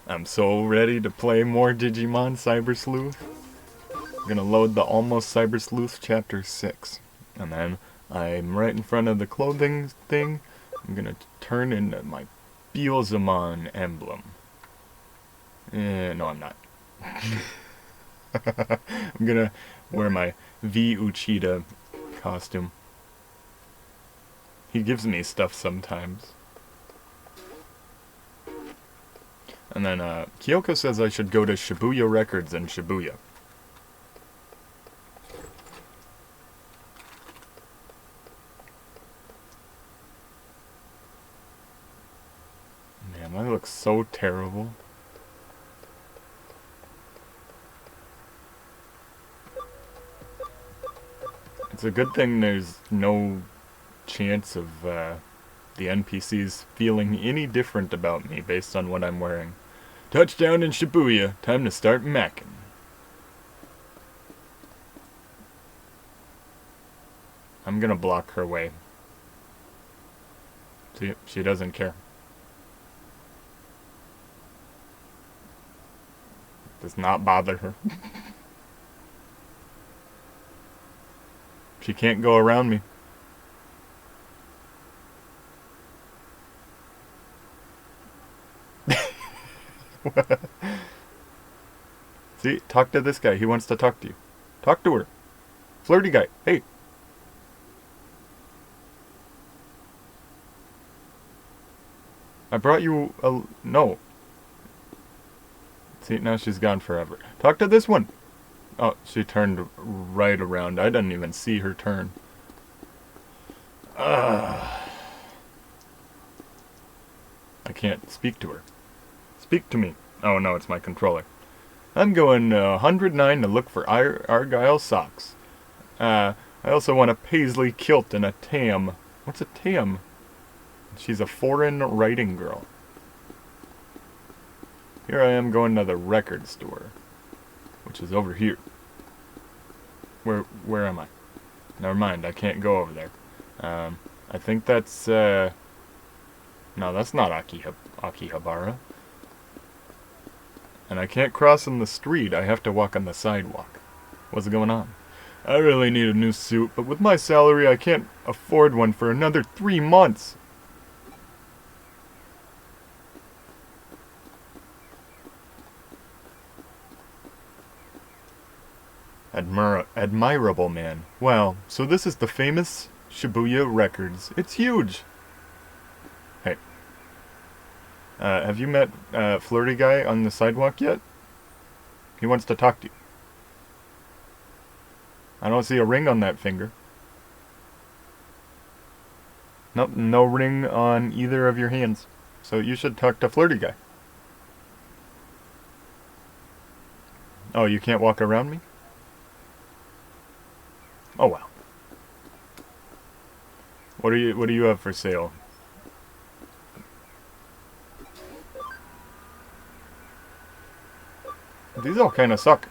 I'm so ready to play more Digimon Cyber Sleuth. I'm gonna load the Almost Cyber Sleuth Chapter 6. And then I'm right in front of the clothing thing. I'm gonna turn into my Beelzemon emblem. No, I'm not. I'm gonna wear my V Uchida costume. He gives me stuff sometimes. And then Kyoko says I should go to Shibuya Records in Shibuya. Man, that looks so terrible. It's a good thing there's no chance of the NPCs feeling any different about me based on what I'm wearing. Touchdown in Shibuya. Time to start macking. I'm gonna block her way. See, she doesn't care. Does not bother her. She can't go around me. See, talk to this guy. He wants to talk to you. Talk to her. Flirty guy. Hey. I brought you a... No. See, now she's gone forever. Talk to this one. Oh, she turned right around. I didn't even see her turn. I can't speak to her. Speak to me. Oh no, it's my controller. I'm going 109 to look for Argyle socks. I also want a paisley kilt and a tam. What's a tam? She's a foreign writing girl. Here I am going to the record store, which is over here. Where am I? Never mind, I can't go over there. I think that's, no, that's not Akihabara. And I can't cross in the street, I have to walk on the sidewalk. What's going on? I really need a new suit, but with my salary I can't afford one for another 3 months. Admirable man. Wow, so this is the famous Shibuya Records. It's huge! Hey. Have you met Flirty Guy on the sidewalk yet? He wants to talk to you. I don't see a ring on that finger. Nope, no ring on either of your hands. So you should talk to Flirty Guy. Oh, you can't walk around me? Oh wow. What do you have for sale? These all kind of suck.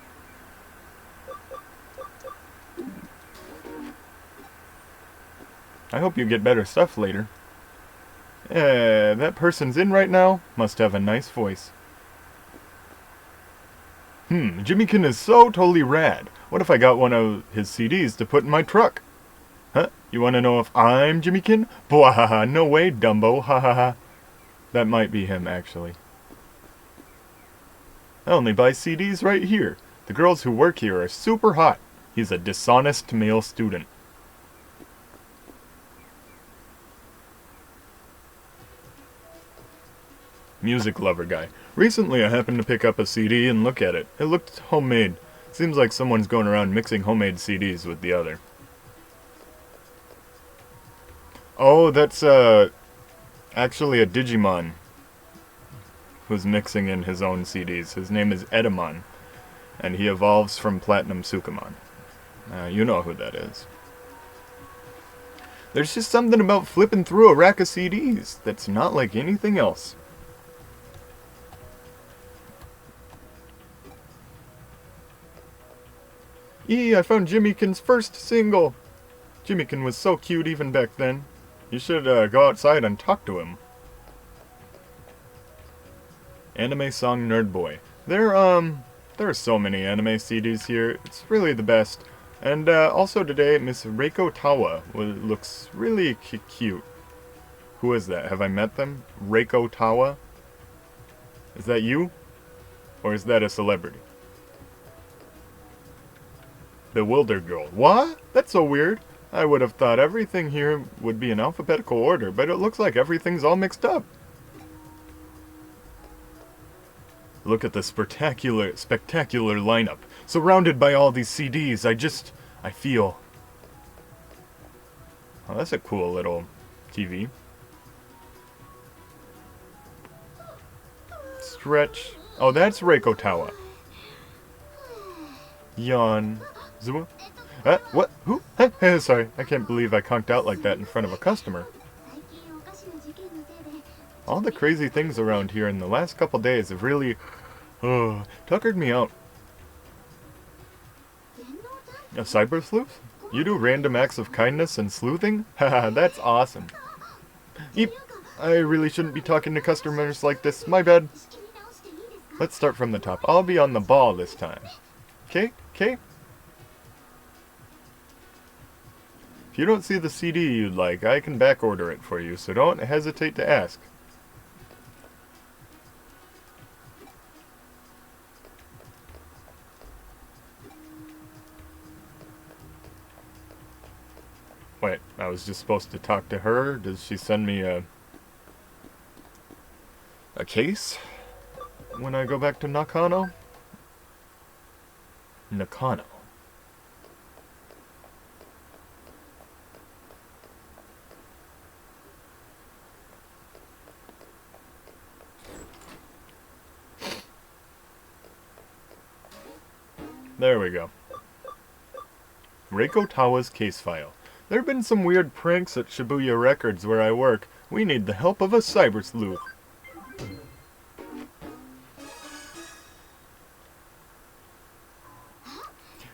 I hope you get better stuff later. That person's in right now. Must have a nice voice. Jimmykin is so totally rad. What if I got one of his CDs to put in my truck? Huh? You want to know if I'm Jimmykin? Bwahaha, no way, Dumbo, ha ha ha. That might be him, actually. I only buy CDs right here. The girls who work here are super hot. He's a dishonest male student. Music lover guy. Recently I happened to pick up a CD and look at it. It looked homemade. Seems like someone's going around mixing homemade CDs with the other. Oh, that's actually a Digimon who's mixing in his own CDs. His name is Edamon, and he evolves from Platinum Sukamon. You know who that is. There's just something about flipping through a rack of CDs that's not like anything else. I found Jimmykin's first single. Jimmykin was so cute even back then. You should go outside and talk to him. Anime Song Nerd Boy. There are so many anime CDs here. It's really the best. And also today, Miss Reiko Tawa looks really cute. Who is that? Have I met them? Reiko Tawa? Is that you? Or is that a celebrity? Bewilder Girl. What? That's so weird. I would have thought everything here would be in alphabetical order, but it looks like everything's all mixed up. Look at the spectacular lineup. Surrounded by all these CDs, I feel... Oh, that's a cool little TV. Stretch. Oh, that's Reiko Tawa. Yawn. Zua? What? Who? Sorry, I can't believe I conked out like that in front of a customer. All the crazy things around here in the last couple days have really... tuckered me out. A cyber sleuth? You do random acts of kindness and sleuthing? Haha, that's awesome. Eep! I really shouldn't be talking to customers like this. My bad. Let's start from the top. I'll be on the ball this time. Okay? Okay? If you don't see the CD you'd like, I can backorder it for you, so don't hesitate to ask. Wait, I was just supposed to talk to her? Does she send me a case when I go back to Nakano? Nakano. There we go. Reiko Tawa's case file. There have been some weird pranks at Shibuya Records where I work. We need the help of a cyber sleuth.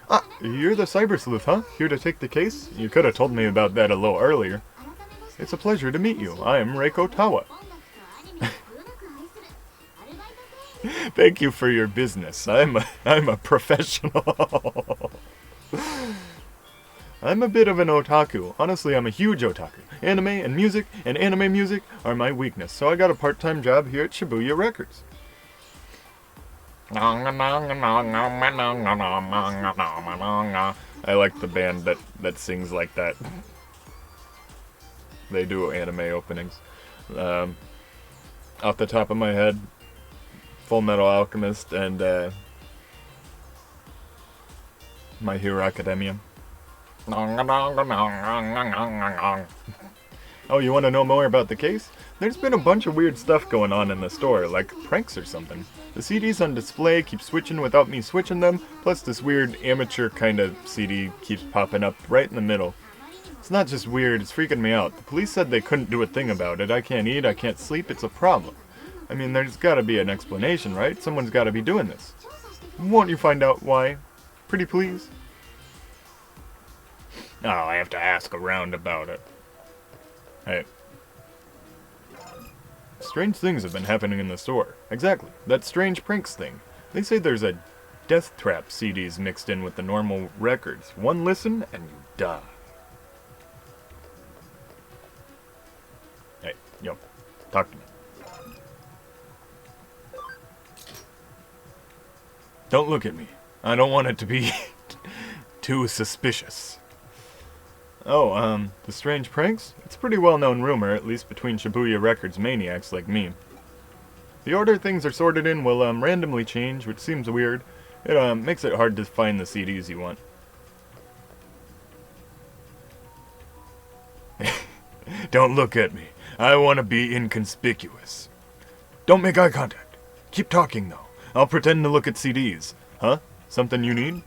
Ah, you're the cyber sleuth, huh? Here to take the case? You could have told me about that a little earlier. It's a pleasure to meet you. I am Reiko Tawa. Thank you for your business. I'm a professional. I'm a bit of an otaku. Honestly, I'm a huge otaku. Anime and anime music are my weakness, so I got a part-time job here at Shibuya Records. I like the band that sings like that. They do anime openings. Off the top of my head, Full Metal Alchemist and My Hero Academia. Oh, you want to know more about the case? There's been a bunch of weird stuff going on in the store, like pranks or something. The CDs on display keep switching without me switching them, plus this weird amateur kind of CD keeps popping up right in the middle. It's not just weird, it's freaking me out. The police said they couldn't do a thing about it. I can't eat, I can't sleep, it's a problem. I mean, there's gotta be an explanation, right? Someone's gotta be doing this. Won't you find out why? Pretty please? Oh, I have to ask around about it. Hey. Strange things have been happening in the store. Exactly. That strange pranks thing. They say there's a death trap CDs mixed in with the normal records. One listen, and you die. Hey, yo. Talk to me. Don't look at me. I don't want it to be too suspicious. Oh, the strange pranks? It's a pretty well-known rumor, at least between Shibuya Records maniacs like me. The order things are sorted in will, randomly change, which seems weird. It, makes it hard to find the CDs you want. Don't look at me. I want to be inconspicuous. Don't make eye contact. Keep talking, though. I'll pretend to look at CDs. Huh? Something you need?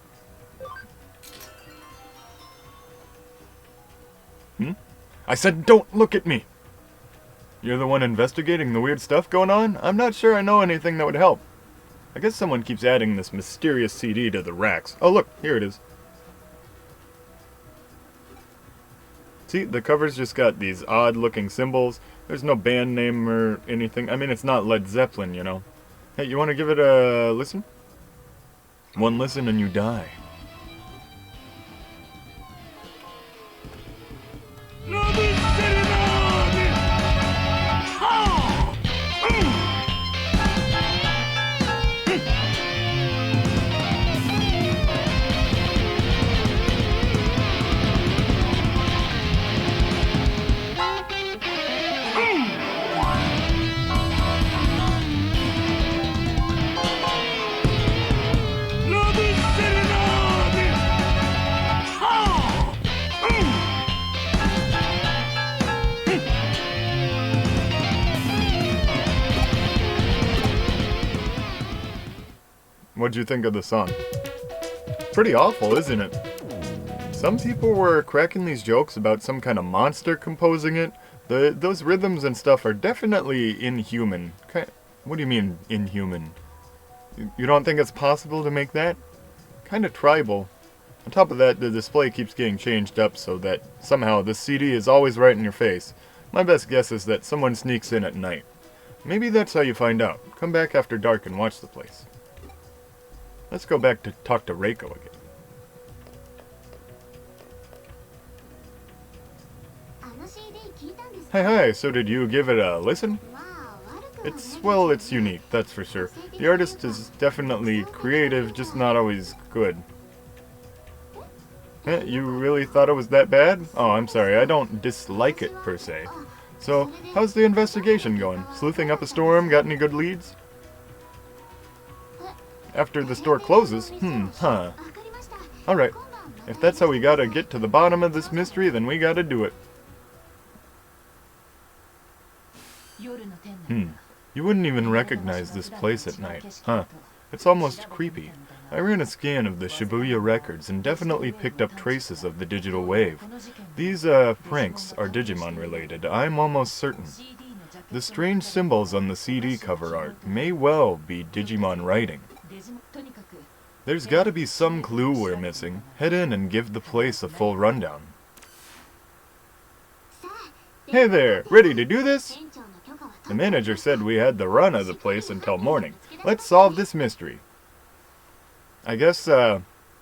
I said don't look at me! You're the one investigating the weird stuff going on? I'm not sure I know anything that would help. I guess someone keeps adding this mysterious CD to the racks. Oh look, here it is. See, the cover's just got these odd looking symbols. There's no band name or anything. I mean, it's not Led Zeppelin, you know. Hey, you want to give it a listen? One listen and you die. What'd you think of the song? Pretty awful, isn't it? Some people were cracking these jokes about some kind of monster composing it. Those rhythms and stuff are definitely inhuman. What do you mean, inhuman? You don't think it's possible to make that? Kind of tribal. On top of that, the display keeps getting changed up so that somehow the CD is always right in your face. My best guess is that someone sneaks in at night. Maybe that's how you find out. Come back after dark and watch the place. Let's go back to talk to Reiko again. Hi, so did you give it a listen? It's unique, that's for sure. The artist is definitely creative, just not always good. You really thought it was that bad? Oh, I'm sorry, I don't dislike it, per se. So, how's the investigation going? Sleuthing up a storm? Got any good leads? After the store closes? Alright. If that's how we gotta get to the bottom of this mystery, then we gotta do it. You wouldn't even recognize this place at night, huh? It's almost creepy. I ran a scan of the Shibuya records and definitely picked up traces of the digital wave. These, pranks are Digimon related, I'm almost certain. The strange symbols on the CD cover art may well be Digimon writing. There's gotta be some clue we're missing. Head in and give the place a full rundown. Hey there, ready to do this? The manager said we had the run of the place until morning. Let's solve this mystery. I guess,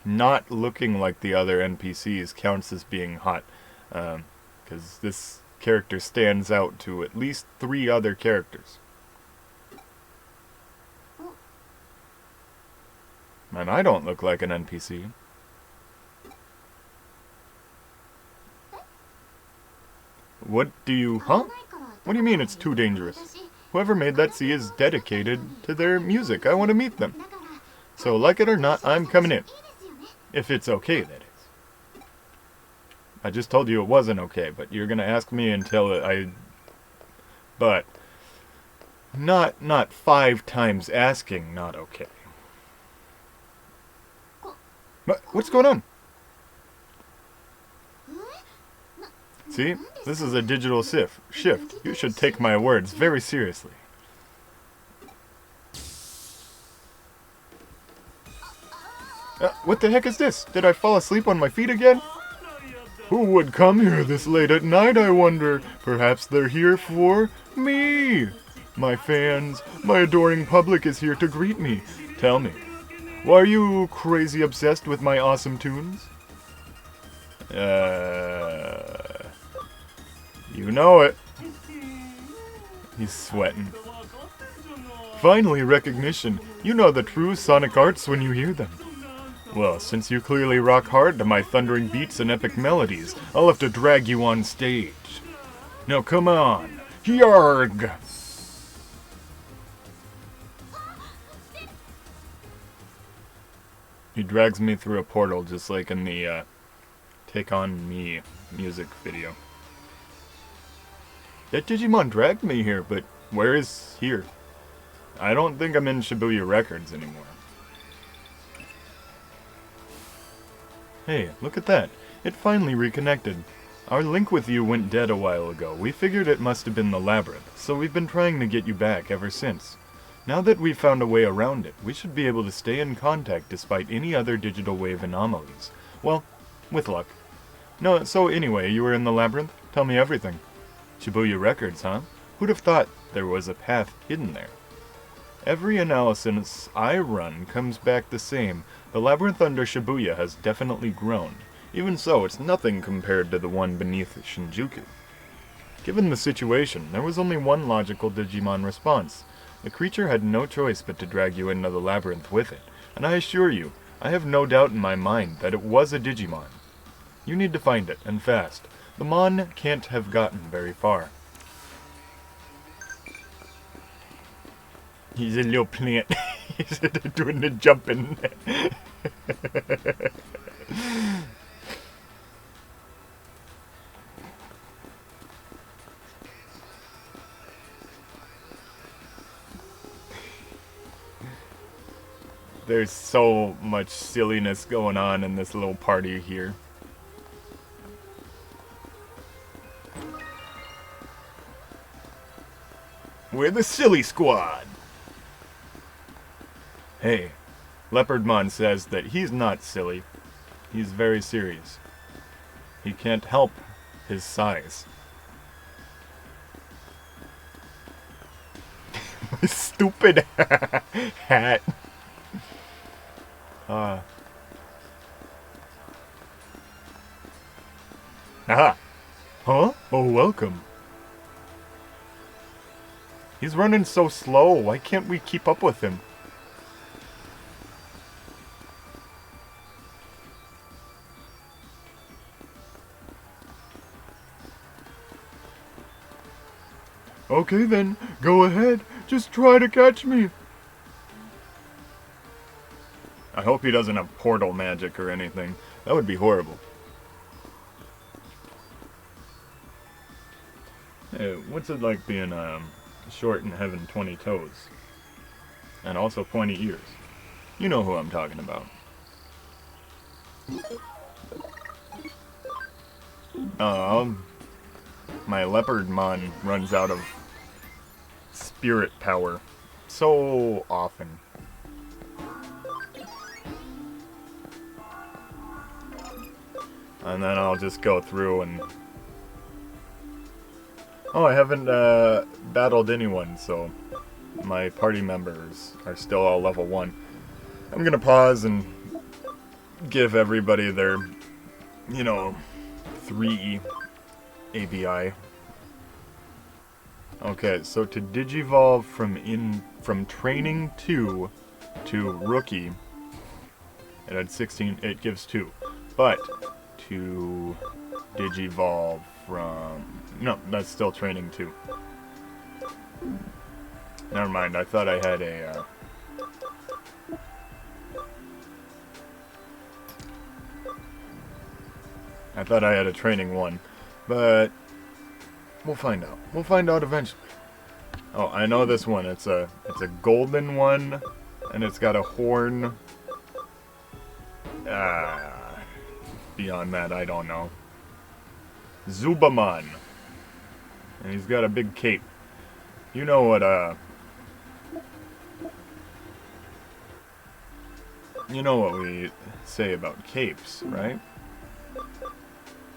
not looking like the other NPCs counts as being hot. 'Cause this character stands out to at least 3 other characters. And I don't look like an NPC. What do you... Huh? What do you mean it's too dangerous? Whoever made that sea is dedicated to their music. I want to meet them. So, like it or not, I'm coming in. If it's okay, that is. I just told you it wasn't okay, but you're gonna ask me until But... Not 5 times asking not okay. What's going on? See? This is a digital shift. You should take my words very seriously. What the heck is this? Did I fall asleep on my feet again? Who would come here this late at night, I wonder? Perhaps they're here for me. My fans, my adoring public is here to greet me. Tell me, why are you crazy obsessed with my awesome tunes? You know it. He's sweating. Finally, recognition. You know the true sonic arts when you hear them. Well, since you clearly rock hard to my thundering beats and epic melodies, I'll have to drag you on stage. Now come on. Yarg! He drags me through a portal just like in the Take On Me music video. That Digimon dragged me here, but where is here? I don't think I'm in Shibuya Records anymore. Hey, look at that. It finally reconnected. Our link with you went dead a while ago. We figured it must have been the labyrinth, so we've been trying to get you back ever since. Now that we've found a way around it, we should be able to stay in contact despite any other digital wave anomalies. Well, with luck. No, so anyway, you were in the labyrinth? Tell me everything. Shibuya Records, huh? Who'd have thought there was a path hidden there? Every analysis I run comes back the same. The labyrinth under Shibuya has definitely grown. Even so, it's nothing compared to the one beneath Shinjuku. Given the situation, there was only one logical Digimon response. The creature had no choice but to drag you into the labyrinth with it, and I assure you, I have no doubt in my mind that it was a Digimon. You need to find it, and fast. The Mon can't have gotten very far. He's a little plant. He's doing the jumping. There's so much silliness going on in this little party here. We're the silly squad! Hey, Leopardmon says that he's not silly. He's very serious. He can't help his size. My stupid hat. Aha! Huh? Oh, welcome. He's running so slow. Why can't we keep up with him? Okay then, go ahead. Just try to catch me. I hope he doesn't have portal magic or anything. That would be horrible. Hey, what's it like being short and having 20 toes? And also pointy ears. You know who I'm talking about. My Leopardmon runs out of spirit power so often. And then I'll just go through and... Oh, I haven't battled anyone, so my party members are still all level 1. I'm gonna pause and give everybody their, 3 ABI. Okay, so to Digivolve from training 2 to rookie, it had 16, it gives 2. But to Digivolve from... No, that's still training 2. Never mind, I thought I had a... I thought I had a training 1, but we'll find out. We'll find out eventually. Oh, I know this one. It's a golden one, and it's got a horn. Beyond that, I don't know. Zubamon. And he's got a big cape. You know what, you know what we say about capes, right?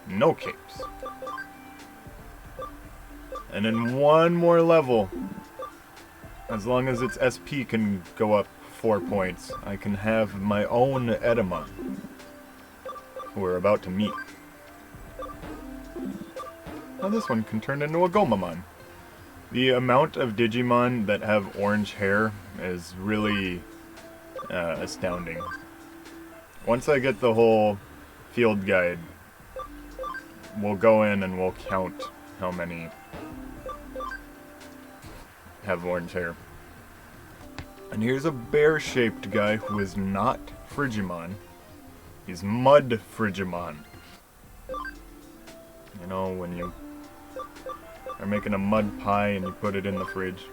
No capes. And in one more level, as long as its SP can go up 4 points, I can have my own Edamon, who we're about to meet. Now this one can turn into a Gomamon. The amount of Digimon that have orange hair is really astounding. Once I get the whole field guide, we'll go in and we'll count how many have orange hair. And here's a bear-shaped guy who is not Frigimon. He's Mud Frigimon. You know, when you are making a mud pie and you put it in the fridge.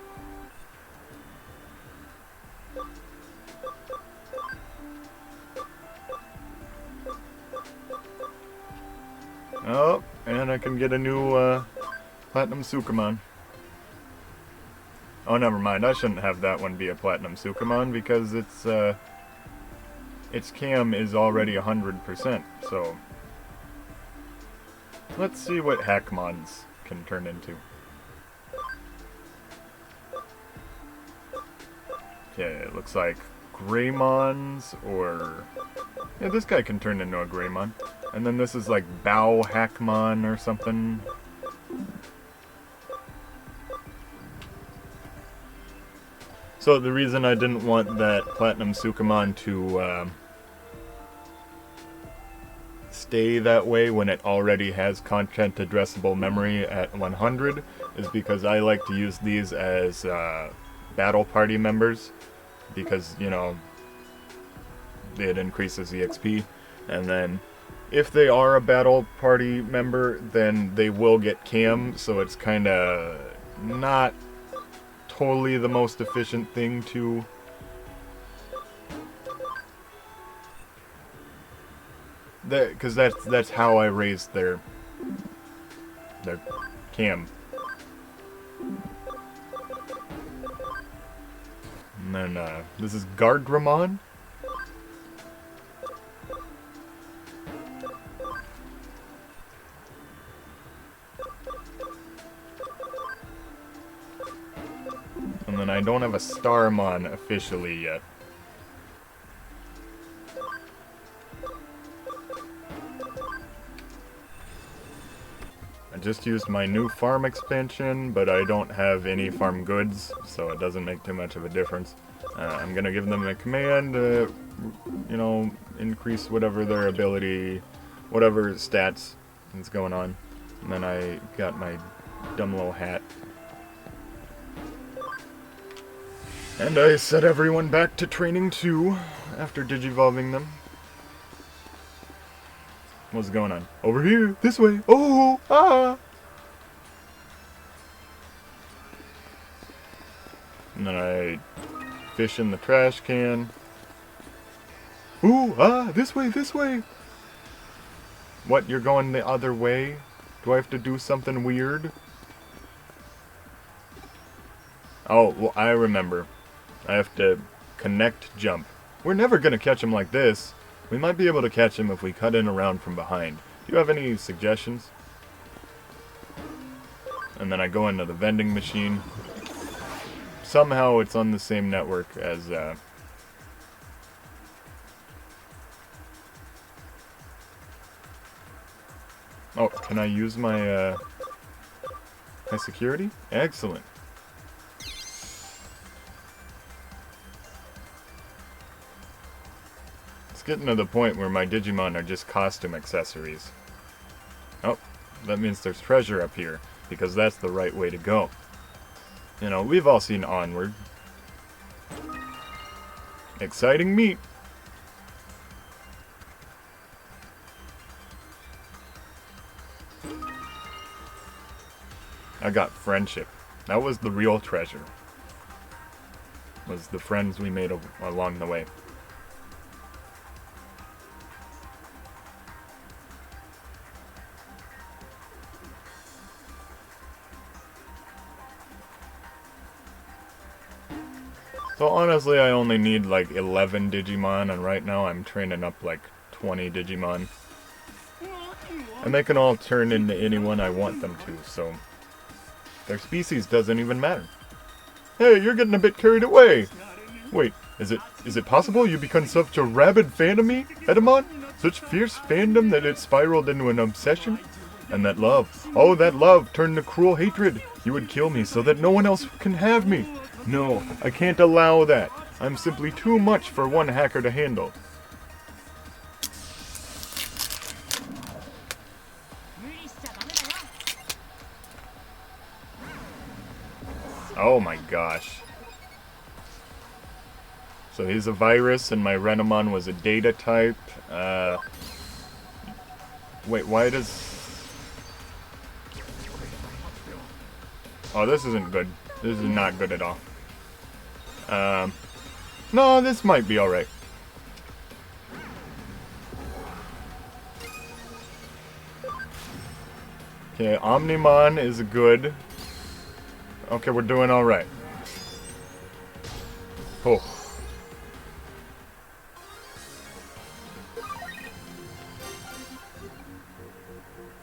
Oh, and I can get a new Platinum Sukamon. Oh, never mind. I shouldn't have that one be a Platinum Sukamon because its cam is already 100%. So let's see what Hackmons can turn into. Okay, it looks like Greymons or... Yeah, this guy can turn into a Greymon. And then this is like Bow Hackmon or something. So the reason I didn't want that Platinum Sukamon to stay that way when it already has content addressable memory at 100 is because I like to use these as battle party members because, you know, it increases EXP, and then if they are a battle party member, then they will get cam, so it's kind of not totally the most efficient thing to... Because that's how I raised their cam. And then this is Gardramon. And then I don't have a Starmon officially yet. I just used my new farm expansion, but I don't have any farm goods, so it doesn't make too much of a difference. I'm gonna give them a command to, you know, increase whatever their ability, whatever stats is going on. And then I got my dumb little hat. And I set everyone back to training 2 after digivolving them. What's going on? Over here! This way! Oh! Ah! And then I fish in the trash can. Ooh! Ah! This way! This way! What? You're going the other way? Do I have to do something weird? Oh, well, I remember. I have to connect jump. We're never gonna catch him like this. We might be able to catch him if we cut in around from behind. Do you have any suggestions? And then I go into the vending machine. Somehow it's on the same network as... Oh, can I use my my security? Excellent. It's getting to the point where my Digimon are just costume accessories. Oh, that means there's treasure up here, because that's the right way to go. You know, we've all seen Onward. Exciting meat! I got friendship. That was the real treasure. Was the friends we made along the way. So honestly, I only need like 11 Digimon, and right now I'm training up like 20 Digimon. And they can all turn into anyone I want them to, so... Their species doesn't even matter. Hey, you're getting a bit carried away! Wait, is it possible you become such a rabid fan of me, Edamon? Such fierce fandom that it spiraled into an obsession? And that love, oh that love turned to cruel hatred. You would kill me so that no one else can have me. No, I can't allow that. I'm simply too much for one hacker to handle. Oh my gosh. So he's a virus and my Renamon was a data type. Wait, why does... Oh, this isn't good. This is not good at all. No, this might be alright. Okay, Omnimon is good. Okay, we're doing alright. Oh.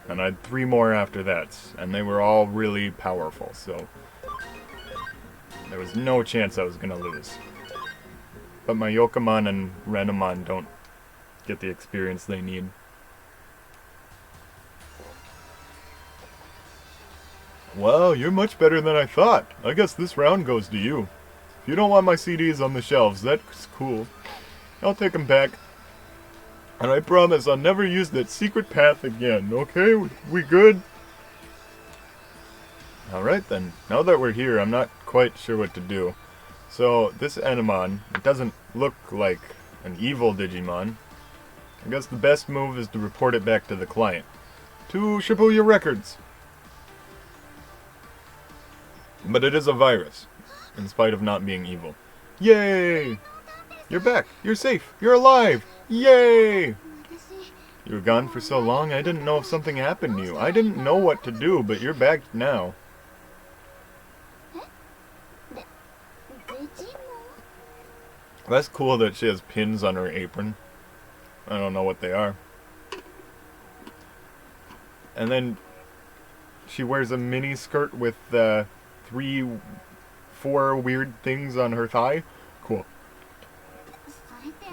And I had 3 more after that, and they were all really powerful, so... There was no chance I was gonna lose. but my Yokomon and Renamon don't get the experience they need. Wow, you're much better than I thought. I guess this round goes to you. If you don't want my CDs on the shelves, that's cool. I'll take them back. And I promise I'll never use that secret path again, okay? We good? Alright then. Now that we're here, I'm not quite sure what to do. So, this Enemon, it doesn't look like an evil Digimon. I guess the best move is to report it back to the client. To Shibuya Records! But it is a virus, in spite of not being evil. Yay! You're back! You're safe! You're alive! Yay! You were gone for so long, I didn't know if something happened to you. I didn't know what to do, but you're back now. That's cool that she has pins on her apron. I don't know what they are. And then she wears a mini skirt with 4 weird things on her thigh. Cool.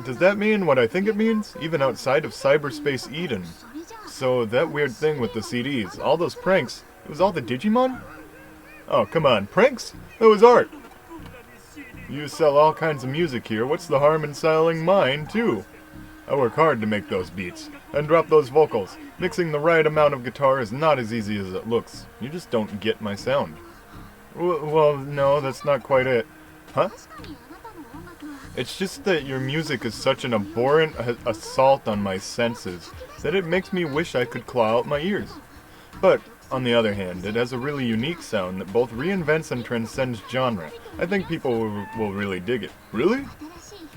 Does that mean what I think it means? Even outside of cyberspace Eden. So that weird thing with the CDs, all those pranks, it was all the Digimon? Oh, come on, pranks? That was art. You sell all kinds of music here, what's the harm in selling mine, too? I work hard to make those beats, and drop those vocals. Mixing the right amount of guitar is not as easy as it looks. You just don't get my sound. Well, no, that's not quite it. Huh? It's just that your music is such an abhorrent assault on my senses that it makes me wish I could claw out my ears. But, on the other hand, it has a really unique sound that both reinvents and transcends genre. I think people will really dig it. Really?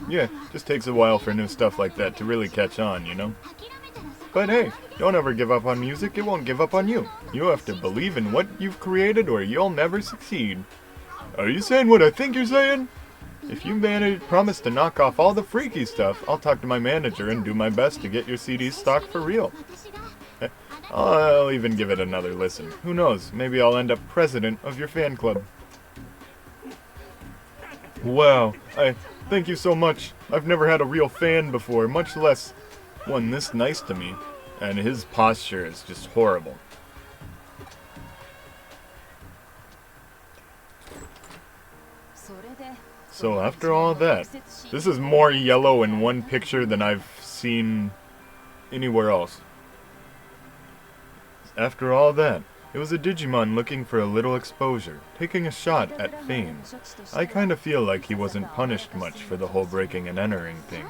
Yeah, just takes a while for new stuff like that to really catch on, you know? But hey, don't ever give up on music, it won't give up on you. You have to believe in what you've created or you'll never succeed. Are you saying what I think you're saying? If you promise to knock off all the freaky stuff, I'll talk to my manager and do my best to get your CDs stocked for real. I'll even give it another listen. Who knows, maybe I'll end up president of your fan club. Wow, thank you so much. I've never had a real fan before, much less one this nice to me. And his posture is just horrible. So after all that, this is more yellow in one picture than I've seen anywhere else. After all that, it was a Digimon looking for a little exposure, taking a shot at fame. I kinda feel like he wasn't punished much for the whole breaking and entering thing.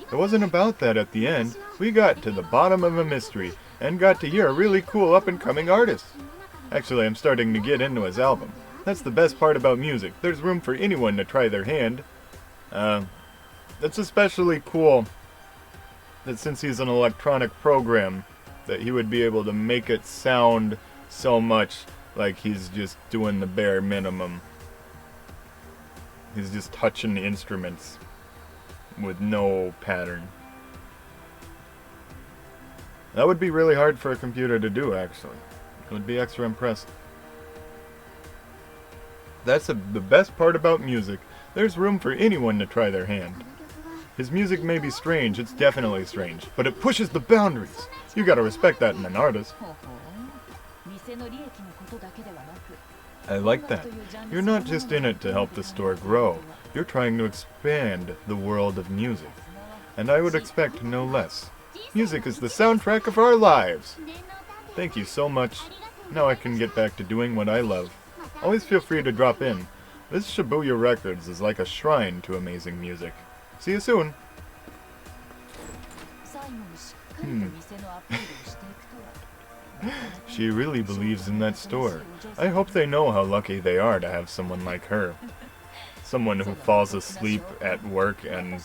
It wasn't about that at the end. We got to the bottom of a mystery, and got to hear a really cool up-and-coming artist. Actually, I'm starting to get into his album. That's the best part about music. There's room for anyone to try their hand. It's especially cool that since he's an electronic program, that he would be able to make it sound so much like he's just doing the bare minimum. He's just touching the instruments with no pattern. That would be really hard for a computer to do, actually. It would be extra impressive. That's the best part about music. There's room for anyone to try their hand. His music may be strange, it's definitely strange, but it pushes the boundaries. You gotta respect that in an artist. I like that. You're not just in it to help the store grow. You're trying to expand the world of music. And I would expect no less. Music is the soundtrack of our lives. Thank you so much. Now I can get back to doing what I love. Always feel free to drop in. This Shibuya Records is like a shrine to amazing music. See you soon. She really believes in that store. I hope they know how lucky they are to have someone like her. Someone who falls asleep at work and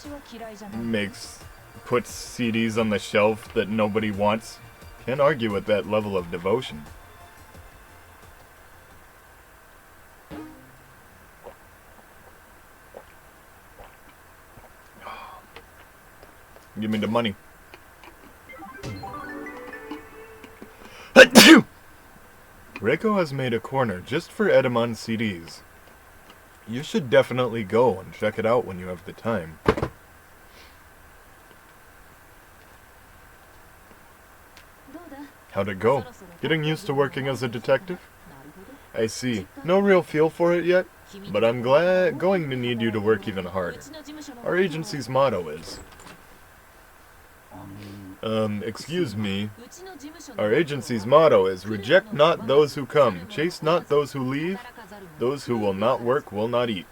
puts CDs on the shelf that nobody wants. Can't argue with that level of devotion. Give me the money. Reiko has made a corner just for Edamon CDs. You should definitely go and check it out when you have the time. How'd it go? Getting used to working as a detective? I see. No real feel for it yet, but I'm going to need you to work even harder. Our agency's motto is... excuse me. Our agency's motto is, reject not those who come, chase not those who leave, those who will not work will not eat.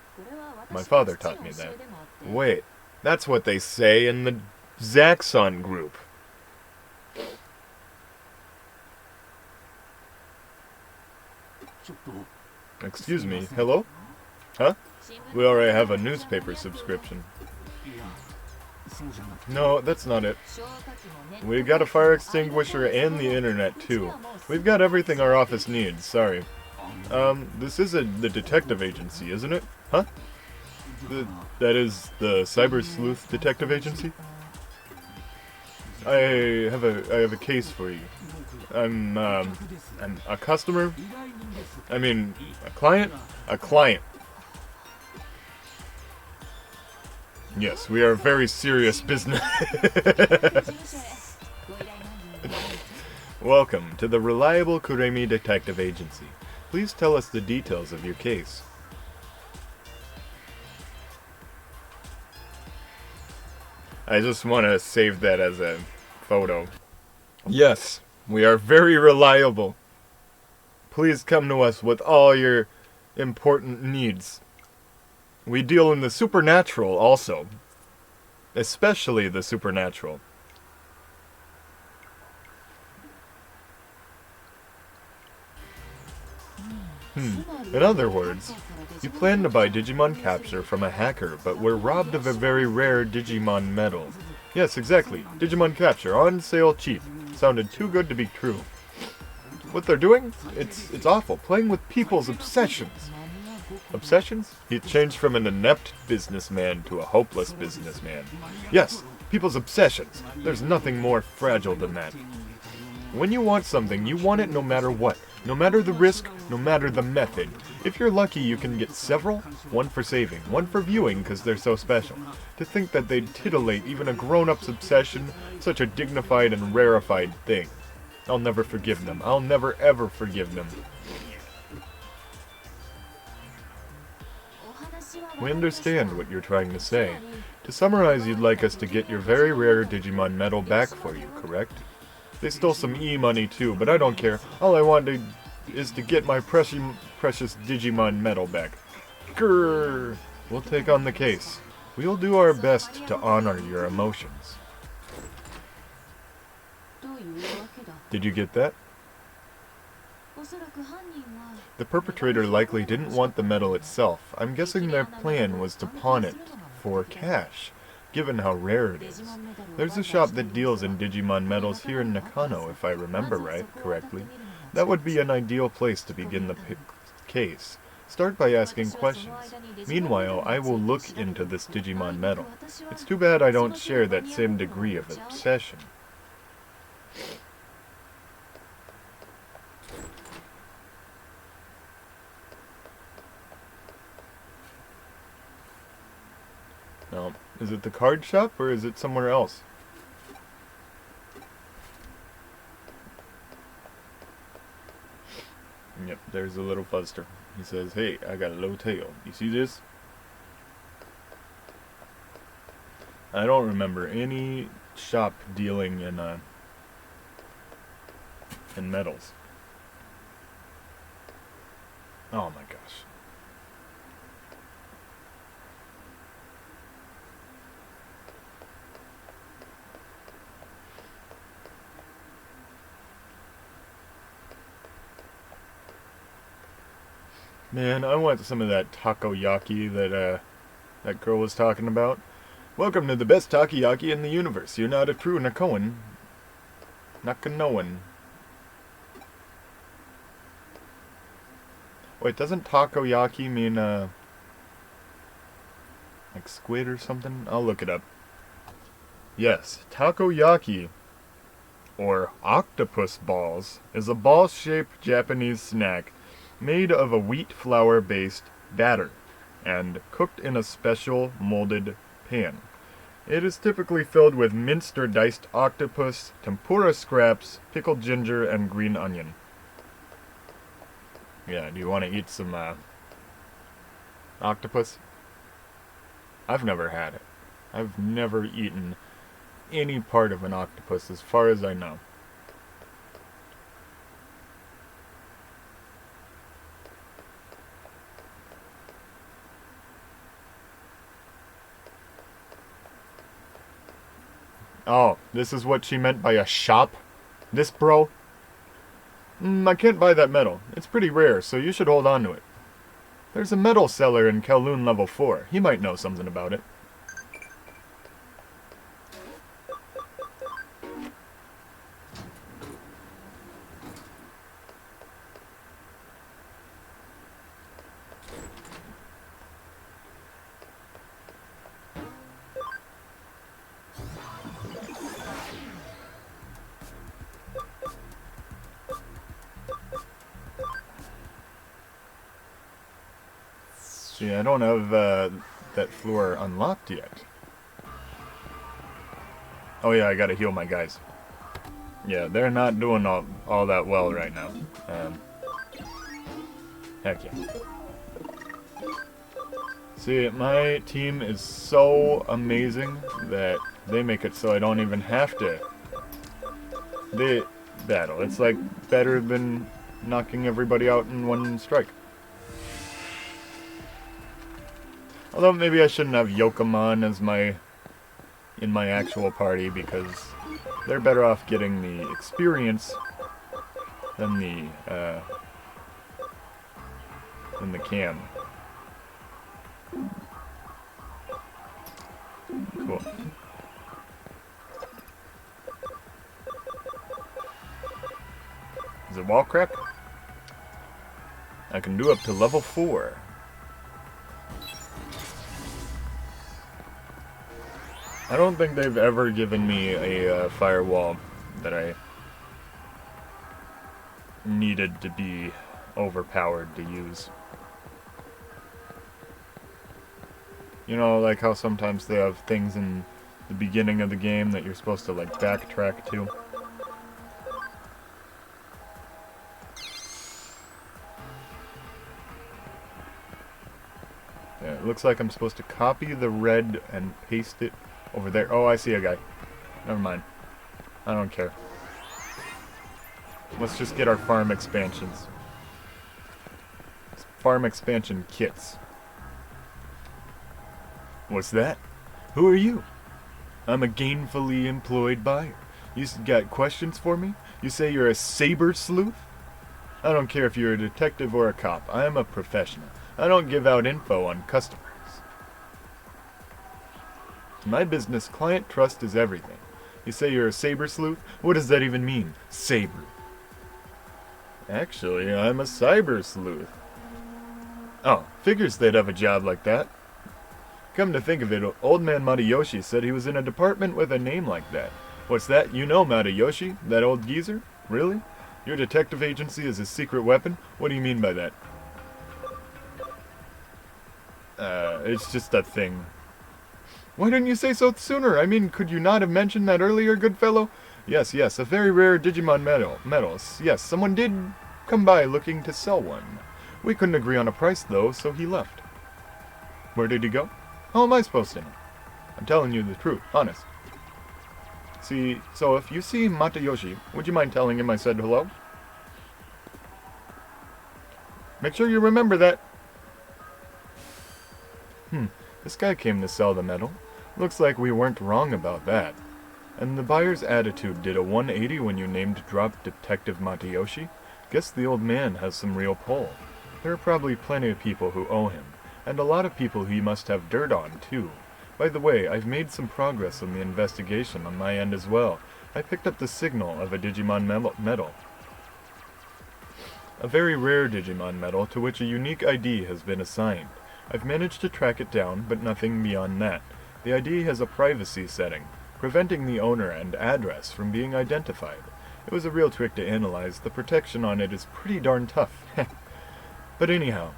My father taught me that. Wait, that's what they say in the Zaxxon group. Excuse me, hello? Huh? We already have a newspaper subscription. No, that's not it. We've got a fire extinguisher and the internet, too. We've got everything our office needs, sorry. This is the detective agency, isn't it? Huh? That is the Cyber Sleuth Detective Agency? I have a case for you. I'm a customer. I mean, a client? A client. Yes, we are very serious business. Welcome to the Reliable Kuremi Detective Agency. Please tell us the details of your case. I just want to save that as a photo. Yes, we are very reliable. Please come to us with all your important needs. We deal in the supernatural also. Especially the supernatural. In other words, you plan to buy Digimon Capture from a hacker, but were robbed of a very rare Digimon medal. Yes, exactly. Digimon Capture, on sale cheap. Sounded too good to be true. What they're doing? It's awful. Playing with people's obsessions. Obsessions? He changed from an inept businessman to a hopeless businessman. Yes, people's obsessions. There's nothing more fragile than that. When you want something, you want it no matter what. No matter the risk, no matter the method. If you're lucky, you can get several. One for saving, one for viewing because they're so special. To think that they'd titillate even a grown-up's obsession, such a dignified and rarefied thing. I'll never forgive them. I'll never ever forgive them. We understand what you're trying to say. To summarize, you'd like us to get your very rare Digimon medal back for you, correct? They stole some E-money too, but I don't care. All I want is to get my precious Digimon medal back. Grrr! We'll take on the case. We'll do our best to honor your emotions. Did you get that? The perpetrator likely didn't want the medal itself. I'm guessing their plan was to pawn it for cash, given how rare it is. There's a shop that deals in Digimon medals here in Nakano, if I remember correctly. That would be an ideal place to begin the case. Start by asking questions. Meanwhile, I will look into this Digimon medal. It's too bad I don't share that same degree of obsession. Now, is it the card shop or is it somewhere else? Yep, there's a little fuzzster. He says, hey, I got a low tail. You see this? I don't remember any shop dealing in metals. Oh my gosh. Man, I want some of that takoyaki that girl was talking about. Welcome to the best takoyaki in the universe. You're not a true Nakoan. Nakanoan. Wait, doesn't takoyaki mean, like squid or something? I'll look it up. Yes, takoyaki, or octopus balls, is a ball-shaped Japanese snack made of a wheat flour-based batter and cooked in a special molded pan. It is typically filled with minced or diced octopus, tempura scraps, pickled ginger, and green onion. Yeah, do you want to eat some octopus? I've never had it. I've never eaten any part of an octopus as far as I know. Oh, this is what she meant by a shop? This bro? I can't buy that metal. It's pretty rare, so you should hold on to it. There's a metal seller in Kowloon level 4. He might know something about it. See, I don't have that floor unlocked yet. Oh yeah, I gotta heal my guys. Yeah, they're not doing all that well right now. Heck yeah. See, my team is so amazing that they make it so I don't even have to battle. It's like better than knocking everybody out in one strike. Although maybe I shouldn't have Yokomon as in my actual party, because they're better off getting the experience than the cam. Cool. Is it wall crack? I can do up to level 4. I don't think they've ever given me a firewall that I needed to be overpowered to use. You know, like how sometimes they have things in the beginning of the game that you're supposed to, like, backtrack to. Yeah, it looks like I'm supposed to copy the red and paste it over there. Oh, I see a guy. Never mind. I don't care. Let's just get our farm expansions. Farm expansion kits. What's that? Who are you? I'm a gainfully employed buyer. You got questions for me? You say you're a saber sleuth? I don't care if you're a detective or a cop. I am a professional. I don't give out info on customers. In my business, client trust is everything. You say you're a saber sleuth? What does that even mean? Saber. Actually, I'm a cyber sleuth. Oh, figures they'd have a job like that. Come to think of it, old man Matayoshi said he was in a department with a name like that. What's that? You know Matayoshi? That old geezer? Really? Your detective agency is a secret weapon? What do you mean by that? It's just a thing. Why didn't you say so sooner? I mean, could you not have mentioned that earlier, good fellow? Yes, a very rare Digimon medals. Yes, someone did come by looking to sell one. We couldn't agree on a price, though, so he left. Where did he go? How am I supposed to know? I'm telling you the truth, honest. See, so if you see Matayoshi, would you mind telling him I said hello? Make sure you remember that. This guy came to sell the metal. Looks like we weren't wrong about that. And the buyer's attitude did a 180 when you named drop Detective Matayoshi. Guess the old man has some real pull. There are probably plenty of people who owe him, and a lot of people he must have dirt on, too. By the way, I've made some progress on the investigation on my end as well. I picked up the signal of a Digimon medal. A very rare Digimon medal to which a unique ID has been assigned. I've managed to track it down, but nothing beyond that. The ID has a privacy setting, preventing the owner and address from being identified. It was a real trick to analyze. The protection on it is pretty darn tough. But anyhow,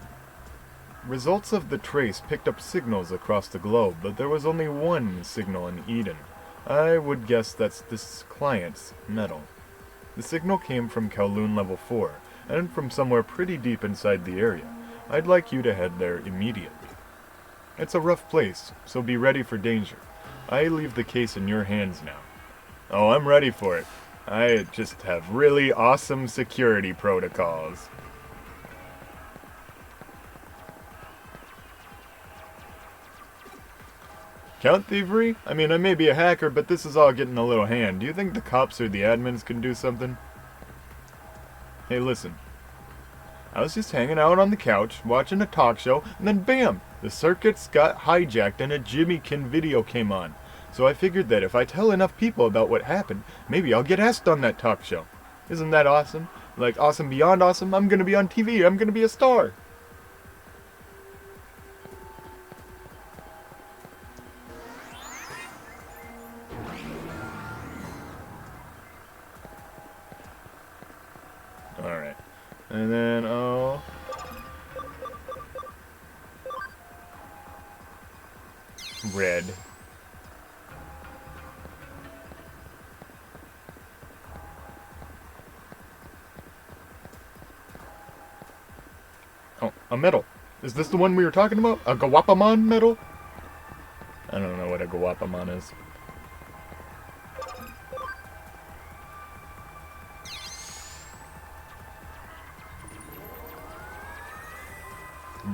Results of the trace picked up signals across the globe, but there was only one signal in Eden. I would guess that's this client's metal. The signal came from Kowloon Level 4, and from somewhere pretty deep inside the area. I'd like you to head there immediately. It's a rough place, so be ready for danger. I leave the case in your hands now. Oh, I'm ready for it. I just have really awesome security protocols. Count thievery? I mean, I may be a hacker, but this is all getting a little hand. Do you think the cops or the admins can do something? Hey, listen. I was just hanging out on the couch, watching a talk show, and then bam! The circuits got hijacked and a Jimmykin video came on. So I figured that if I tell enough people about what happened, maybe I'll get asked on that talk show. Isn't that awesome? Like, awesome beyond awesome, I'm gonna be on TV, I'm gonna be a star! Alright. And then, oh... red. Oh, a medal. Is this the one we were talking about? A Gawapamon medal? I don't know what a Gawapamon is.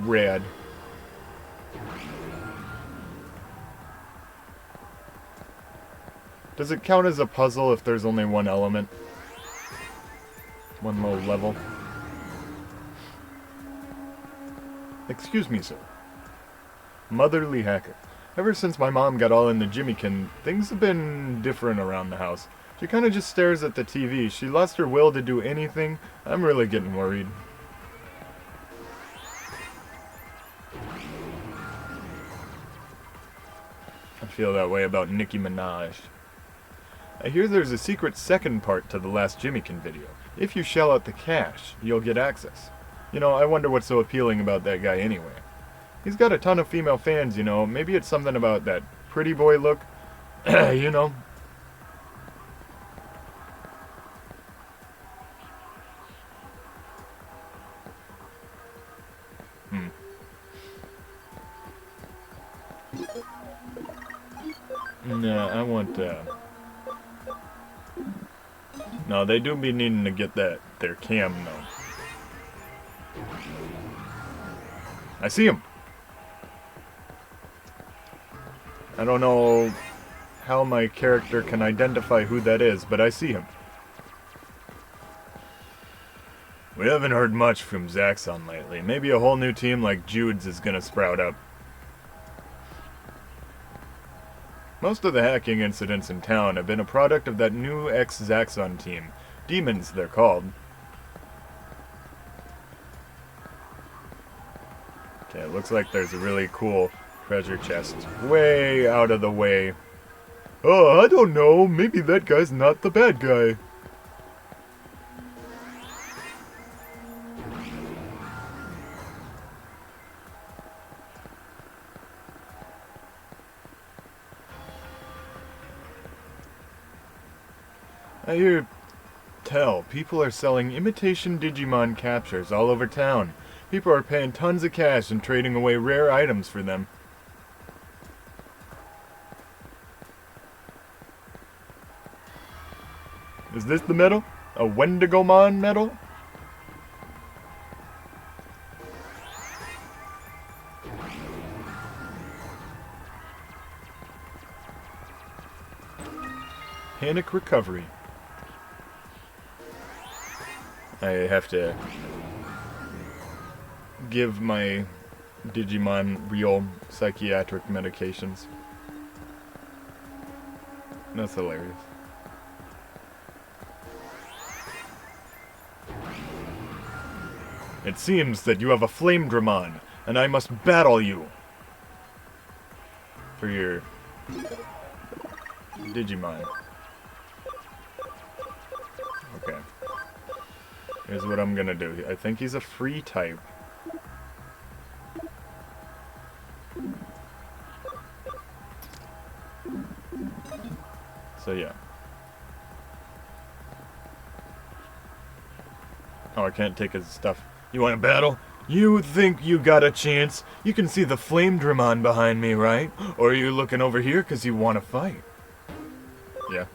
Red. Does it count as a puzzle if there's only one element? One low level? Excuse me, sir. Motherly hacker. Ever since my mom got all into Jimmykin, things have been different around the house. She kinda just stares at the TV. She lost her will to do anything. I'm really getting worried. I feel that way about Nicki Minaj. I hear there's a secret second part to the last Jimmykin video. If you shell out the cash, you'll get access. You know, I wonder what's so appealing about that guy anyway. He's got a ton of female fans, you know. Maybe it's something about that pretty boy look. You know. Nah, I want, No, they do be needing to get their cam, though. I see him! I don't know how my character can identify who that is, but I see him. We haven't heard much from Zaxxon lately. Maybe a whole new team like Jude's is gonna sprout up. Most of the hacking incidents in town have been a product of that new ex-Zaxxon team. Demons, they're called. Okay, it looks like there's a really cool treasure chest way out of the way. Oh, I don't know. Maybe that guy's not the bad guy. I hear tell people are selling imitation Digimon captures all over town. People are paying tons of cash and trading away rare items for them. Is this the medal? A Wendigomon medal? Panic recovery. I have to give my Digimon real psychiatric medications. That's hilarious. It seems that you have a Flame Dramon, and I must battle you for your Digimon. Okay. Here's what I'm gonna do. I think he's a free type. So yeah. Oh, I can't take his stuff. You want to battle? You think you got a chance? You can see the flame Digimon behind me, right? Or are you looking over here because you want to fight? Yeah.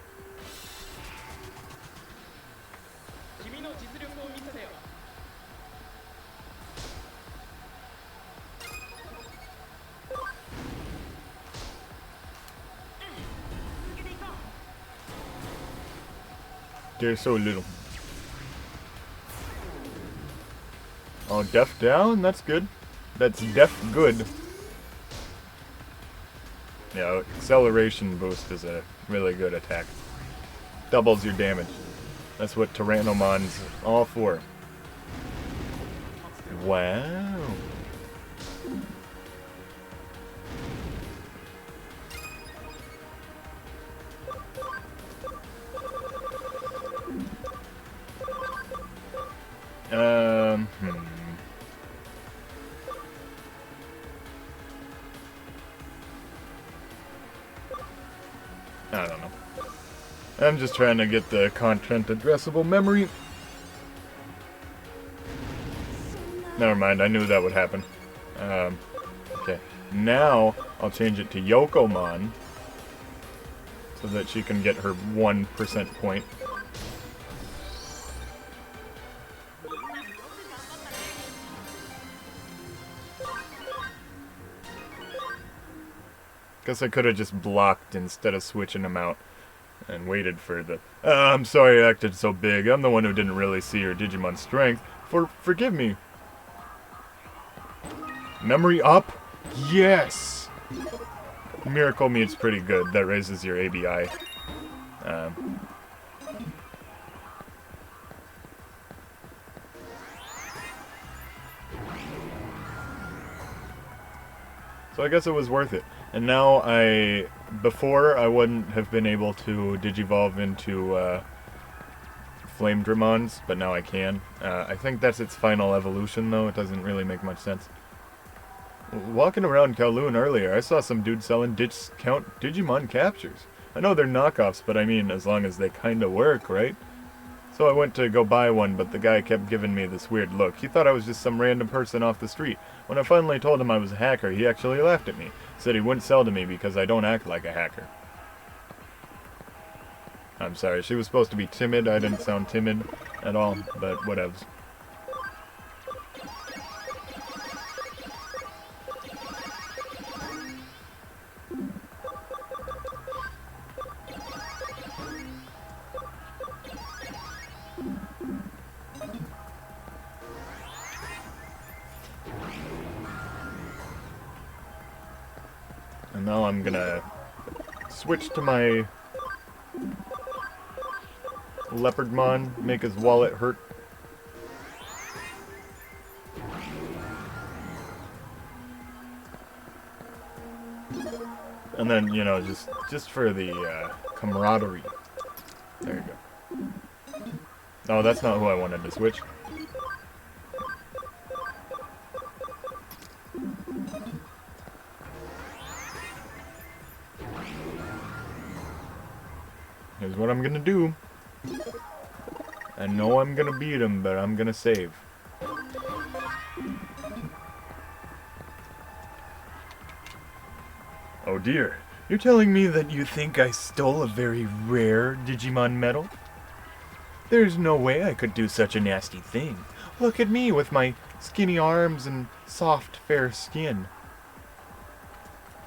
They're so little. Oh, deaf down? That's good. That's deaf good. Yeah, acceleration boost is a really good attack. Doubles your damage. That's what Tyrannomon's all for. Wow. I don't know. I'm just trying to get the content addressable memory. Never mind, I knew that would happen. Okay. Now, I'll change it to Yokomon, so that she can get her 1% point. Guess I could have just blocked instead of switching them out and waited for the... I'm sorry I acted so big. I'm the one who didn't really see your Digimon strength. Forgive me. Memory up? Yes! Miracle Meat's pretty good. That raises your ABI. So I guess it was worth it. And now before I wouldn't have been able to digivolve into Flame Dramons, but now I can. I think that's its final evolution though, it doesn't really make much sense. Walking around Kowloon earlier, I saw some dude selling discount Digimon captures. I know they're knockoffs, but I mean, as long as they kinda work, right? So I went to go buy one, but the guy kept giving me this weird look. He thought I was just some random person off the street. When I finally told him I was a hacker, he actually laughed at me. Said he wouldn't sell to me because I don't act like a hacker. I'm sorry, she was supposed to be timid. I didn't sound timid at all, but whatevs. And now I'm gonna switch to my Leopardmon, make his wallet hurt. And then, you know, just for the camaraderie. There you go. Oh, that's not who I wanted to switch. Here's what I'm gonna do. I know I'm gonna beat him, but I'm gonna save. Oh dear, you're telling me that you think I stole a very rare Digimon medal? There's no way I could do such a nasty thing. Look at me with my skinny arms and soft, fair skin.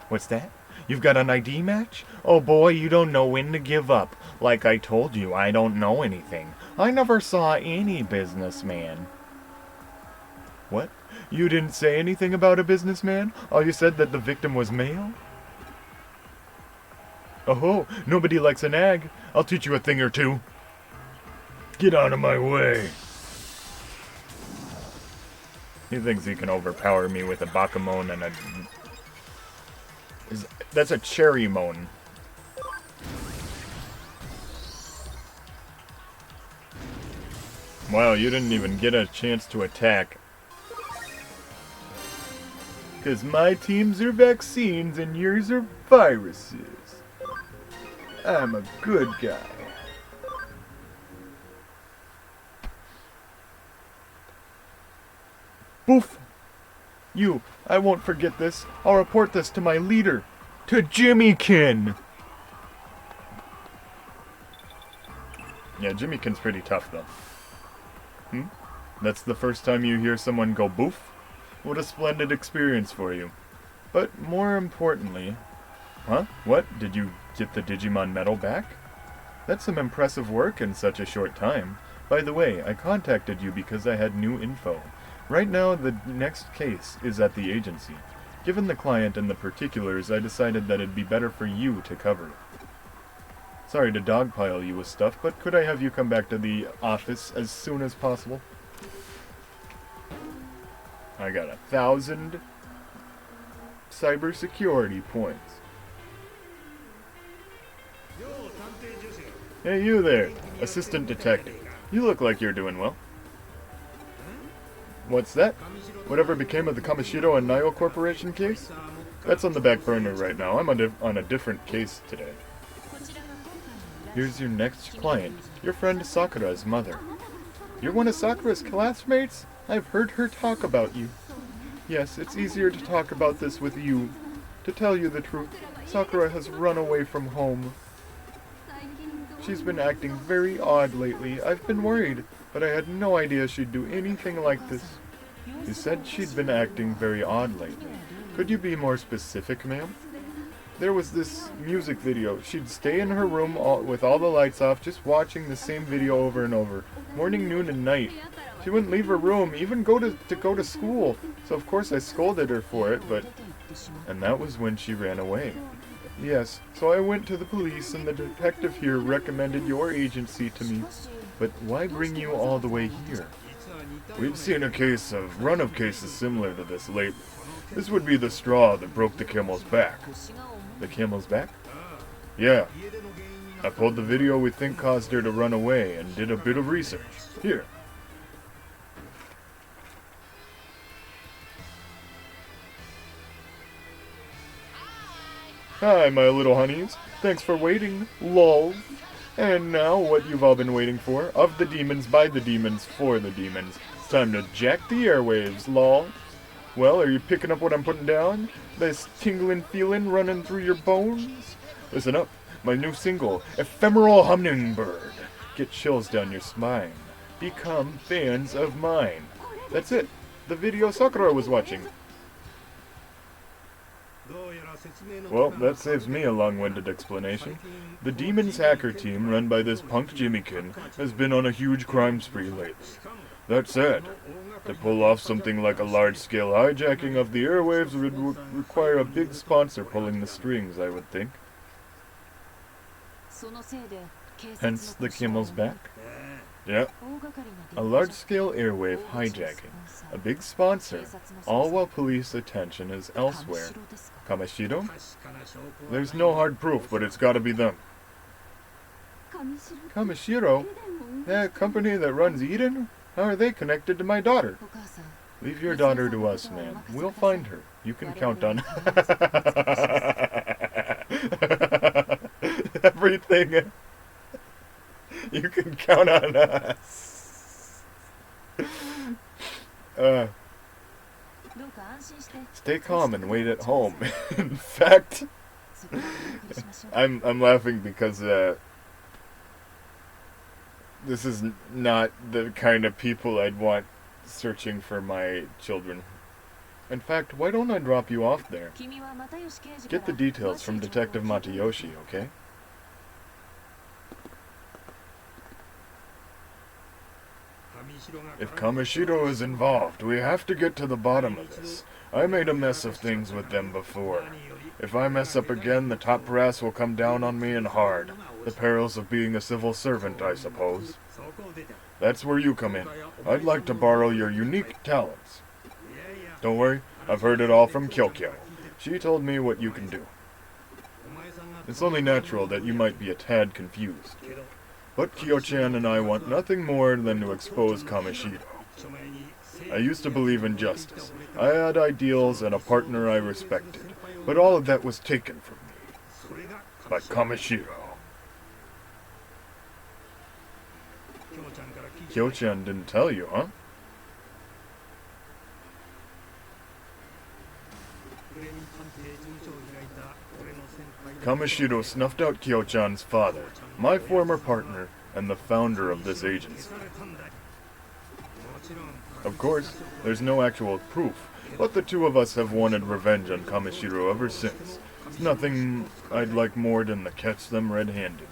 What's that? You've got an ID match? Oh boy, you don't know when to give up. Like I told you, I don't know anything. I never saw any businessman. What? You didn't say anything about a businessman? All you said that the victim was male? Oh, nobody likes a nag. I'll teach you a thing or two. Get out of my way. He thinks he can overpower me with a Bakamon and a... That's a Cherrymon. Wow, you didn't even get a chance to attack. 'Cause my teams are vaccines and yours are viruses. I'm a good guy. Boof! You, I won't forget this. I'll report this to my leader. To Jimmykin! Yeah, Jimmykin's pretty tough, though. That's the first time you hear someone go boof? What a splendid experience for you. But more importantly... Huh? What? Did you get the Digimon medal back? That's some impressive work in such a short time. By the way, I contacted you because I had new info. Right now, the next case is at the agency. Given the client and the particulars, I decided that it'd be better for you to cover it. Sorry to dogpile you with stuff, but could I have you come back to the office as soon as possible? I got 1,000 cybersecurity points. Hey, you there, assistant detective. You look like you're doing well. What's that? Whatever became of the Kamoshiro and Nio Corporation case? That's on the back burner right now. I'm on a different case today. Here's your next client, your friend Sakura's mother. You're one of Sakura's classmates? I've heard her talk about you. Yes, it's easier to talk about this with you. To tell you the truth, Sakura has run away from home. She's been acting very odd lately. I've been worried, but I had no idea she'd do anything like this. You said she'd been acting very odd lately. Could you be more specific, ma'am? There was this music video. She'd stay in her room with all the lights off, just watching the same video over and over, morning, noon, and night. She wouldn't leave her room, even go to school. So of course I scolded her for it, and that was when she ran away. Yes, so I went to the police, and the detective here recommended your agency to me. But why bring you all the way here? We've seen a run of cases similar to this lately. This would be the straw that broke the camel's back. The camel's back? Yeah. I pulled the video we think caused her to run away and did a bit of research. Here. Hi, my little honeys. Thanks for waiting, lol. And now, what you've all been waiting for, of the demons, by the demons, for the demons. It's time to jack the airwaves, lol. Well, are you picking up what I'm putting down? This tingling feeling running through your bones? Listen up, my new single, Ephemeral Hummingbird. Get chills down your spine. Become fans of mine. That's it, the video Sakura was watching. Well, that saves me a long-winded explanation. The Demon's hacker team, run by this punk Jimmykin, has been on a huge crime spree lately. That said, to pull off something like a large-scale hijacking of the airwaves would require a big sponsor pulling the strings, I would think. Hence the camel's back? Yeah. A large-scale airwave hijacking. A big sponsor, all while police attention is elsewhere. Kamoshiro? There's no hard proof, but it's gotta be them. Kamoshiro? That company that runs Eden? How are they connected to my daughter? Leave your daughter to us, ma'am. We'll find her. You can count on everything. You can count on us. Stay calm and wait at home. In fact, I'm laughing because this is not the kind of people I'd want searching for my children. In fact, why don't I drop you off there? Get the details from Detective Matayoshi, okay? If Kamoshiro is involved, we have to get to the bottom of this. I made a mess of things with them before. If I mess up again, the top brass will come down on me and hard. The perils of being a civil servant, I suppose. That's where you come in. I'd like to borrow your unique talents. Don't worry, I've heard it all from Kyokyo. She told me what you can do. It's only natural that you might be a tad confused. But Kyo-chan and I want nothing more than to expose Kamoshiro. I used to believe in justice. I had ideals and a partner I respected. But all of that was taken from me. By Kamoshiro. Kyo-chan didn't tell you, huh? Kamishiro snuffed out Kyo-chan's father, my former partner, and the founder of this agency. Of course, there's no actual proof, but the two of us have wanted revenge on Kamishiro ever since. It's nothing I'd like more than to catch them red-handed.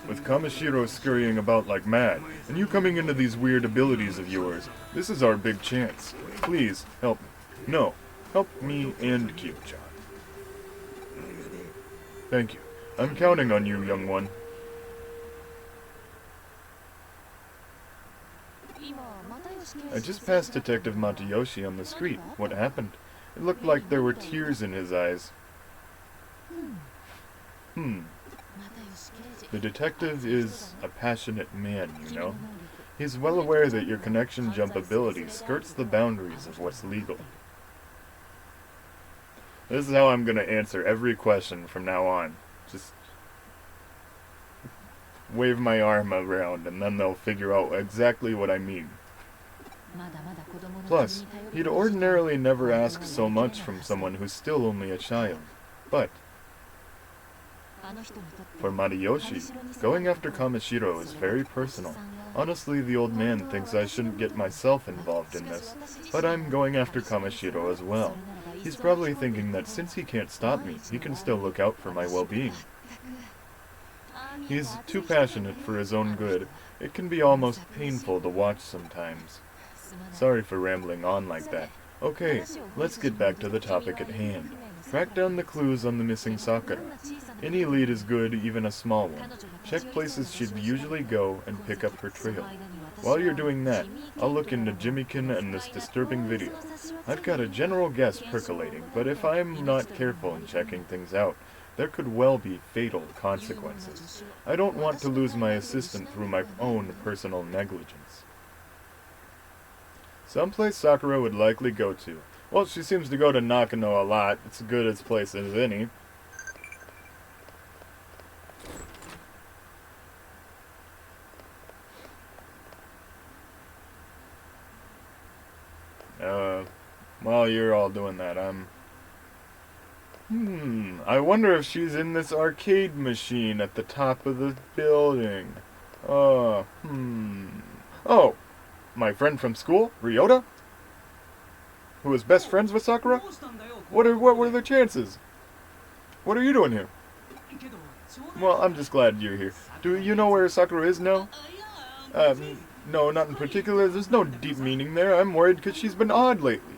With Kamishiro scurrying about like mad, and you coming into these weird abilities of yours, this is our big chance. Please, help me. No, help me and Kyo-chan. Thank you. I'm counting on you, young one. I just passed Detective Matayoshi on the street. What happened? It looked like there were tears in his eyes. The detective is a passionate man, you know. He's well aware that your connection jump ability skirts the boundaries of what's legal. This is how I'm going to answer every question from now on. Just wave my arm around and then they'll figure out exactly what I mean. Plus, he'd ordinarily never ask so much from someone who's still only a child. But for Matayoshi, going after Kamishiro is very personal. Honestly, the old man thinks I shouldn't get myself involved in this, but I'm going after Kamishiro as well. He's probably thinking that since he can't stop me, he can still look out for my well-being. He's too passionate for his own good. It can be almost painful to watch sometimes. Sorry for rambling on like that. Okay, let's get back to the topic at hand. Track down the clues on the missing Sakura. Any lead is good, even a small one. Check places she'd usually go and pick up her trail. While you're doing that, I'll look into Jimmy-kin and this disturbing video. I've got a general guess percolating, but if I'm not careful in checking things out, there could well be fatal consequences. I don't want to lose my assistant through my own personal negligence. Someplace Sakura would likely go to. Well, she seems to go to Nakano a lot. It's as good a place as any. While you're all doing that, I wonder if she's in this arcade machine at the top of the building. Oh, my friend from school, Ryota? Who is best friends with Sakura? What were the chances? What are you doing here? Well, I'm just glad you're here. Do you know where Sakura is now? No, not in particular. There's no deep meaning there. I'm worried because she's been odd lately.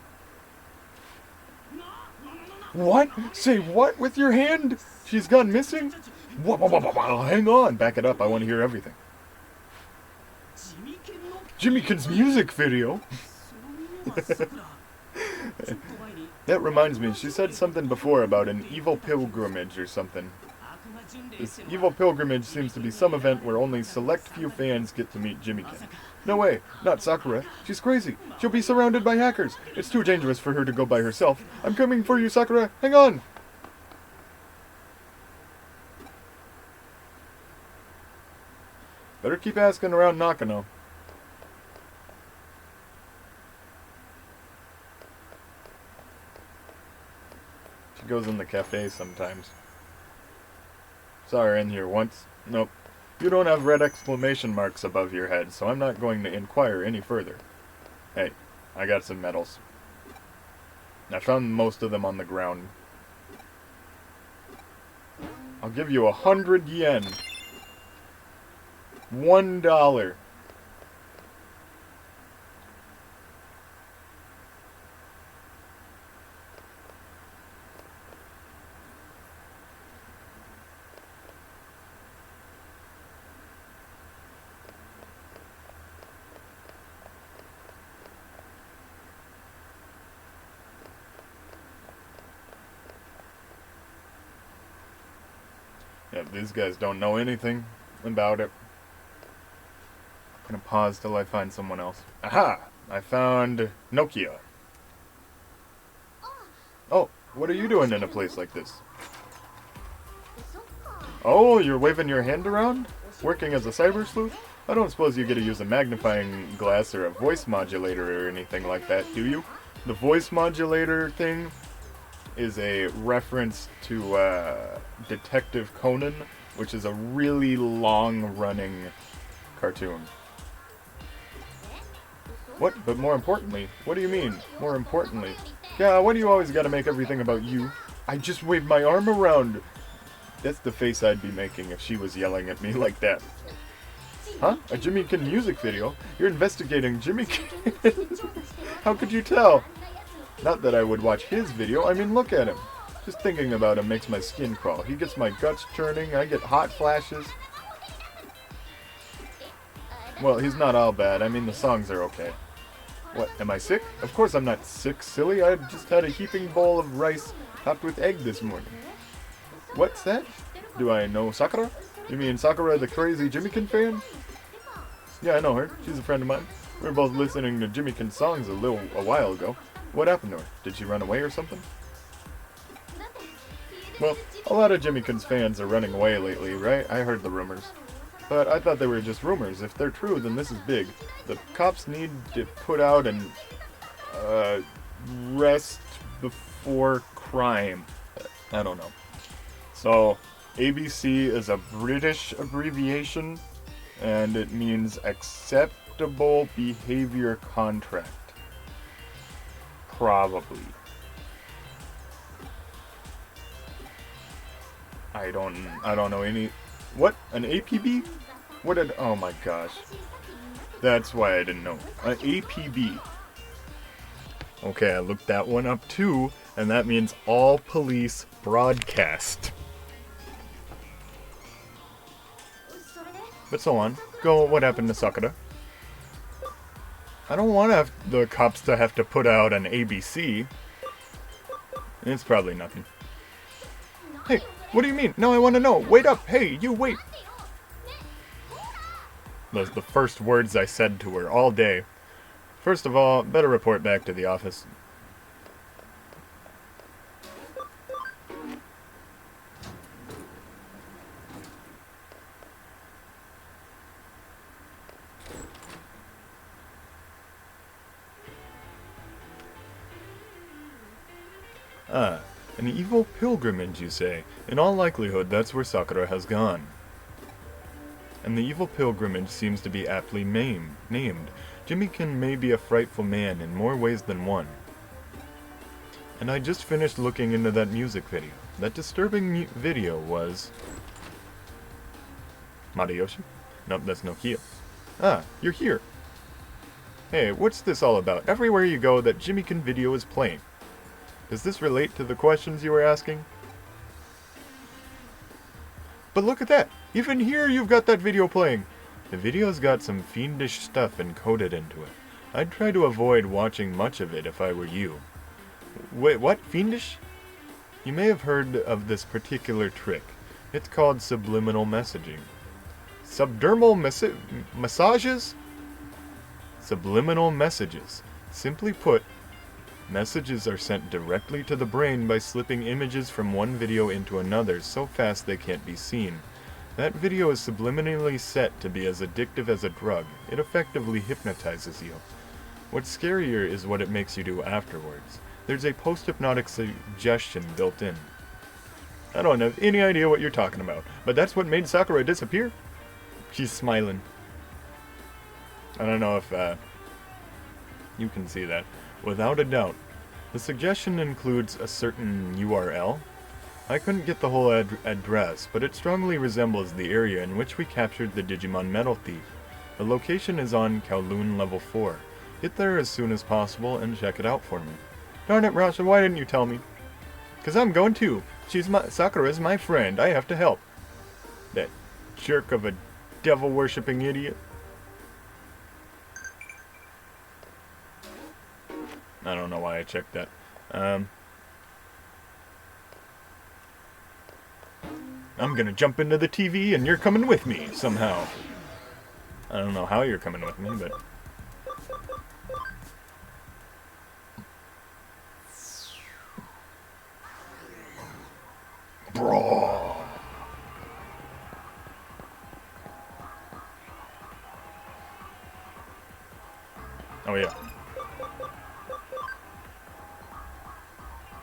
What? Say what with your hand? She's gone missing? Hang on, back it up. I want to hear everything. Jimmy-kin's music video? That reminds me, she said something before about an evil pilgrimage or something. This evil pilgrimage seems to be some event where only select few fans get to meet Jimmy-kin. No way, not Sakura. She's crazy. She'll be surrounded by hackers. It's too dangerous for her to go by herself. I'm coming for you, Sakura. Hang on! Better keep asking around Nakano. She goes in the cafe sometimes. Saw her in here once. Nope. You don't have red exclamation marks above your head, so I'm not going to inquire any further. Hey, I got some medals. I found most of them on the ground. I'll give you 100 yen. $1. Yeah, these guys don't know anything about it. I'm gonna pause till I find someone else. Aha! I found Nokia. Oh, what are you doing in a place like this? Oh, you're waving your hand around? Working as a cyber sleuth? I don't suppose you get to use a magnifying glass or a voice modulator or anything like that, do you? The voice modulator thing is a reference to Detective Conan, which is a really long-running cartoon. What? But more importantly? What do you mean, more importantly? Yeah, why do you always gotta make everything about you? I just waved my arm around. That's the face I'd be making if she was yelling at me like that. Huh? A Jimmykin music video? You're investigating Jimmykin? How could you tell? Not that I would watch his video, I mean look at him. Just thinking about him makes my skin crawl. He gets my guts churning, I get hot flashes. Well, he's not all bad, I mean the songs are okay. What, am I sick? Of course I'm not sick, silly. I just had a heaping bowl of rice topped with egg this morning. What's that? Do I know Sakura? You mean Sakura the crazy Jimmykin fan? Yeah, I know her. She's a friend of mine. We were both listening to Jimmykin songs a while ago. What happened to her? Did she run away or something? Well, a lot of Jimmykin's fans are running away lately, right? I heard the rumors. But I thought they were just rumors. If they're true, then this is big. The cops need to put out an arrest before crime. I don't know. So, ABC is a British abbreviation, and it means Acceptable Behavior Contract. Probably. I don't know any... What? An APB? What did... Oh my gosh. That's why I didn't know. An APB. Okay, I looked that one up too, and that means All Police Broadcast. But so on. Go, what happened to Sakura? I don't want the cops to have to put out an ABC. It's probably nothing. Hey, what do you mean? No, I want to know. Wait up. Hey, you wait. Those are the first words I said to her all day. First of all, better report back to the office. Ah, an evil pilgrimage, you say? In all likelihood, that's where Sakura has gone. And the evil pilgrimage seems to be aptly named. Jimmykin may be a frightful man in more ways than one. And I just finished looking into that music video. That disturbing video was... Madayoshi? Nope, that's Nokia. Ah, you're here. Hey, what's this all about? Everywhere you go, that Jimmykin video is playing. Does this relate to the questions you were asking? But look at that! Even here you've got that video playing! The video's got some fiendish stuff encoded into it. I'd try to avoid watching much of it if I were you. Wait, what? Fiendish? You may have heard of this particular trick. It's called subliminal messaging. Subdermal massages? Subliminal messages. Simply put, messages are sent directly to the brain by slipping images from one video into another so fast they can't be seen. That video is subliminally set to be as addictive as a drug. It effectively hypnotizes you. What's scarier is what it makes you do afterwards. There's a post-hypnotic suggestion built in. I don't have any idea what you're talking about, but that's what made Sakura disappear? She's smiling. I don't know if you can see that. Without a doubt. The suggestion includes a certain URL. I couldn't get the whole address, but it strongly resembles the area in which we captured the Digimon Metal Thief. The location is on Kowloon Level 4. Get there as soon as possible and check it out for me. Darn it, Rasha, why didn't you tell me? 'Cause I'm going too. Sakura's my friend. I have to help. That jerk of a devil-worshipping idiot. I don't know why I checked that. I'm gonna jump into the TV and you're coming with me, somehow. I don't know how you're coming with me, but... Bro. Oh, yeah.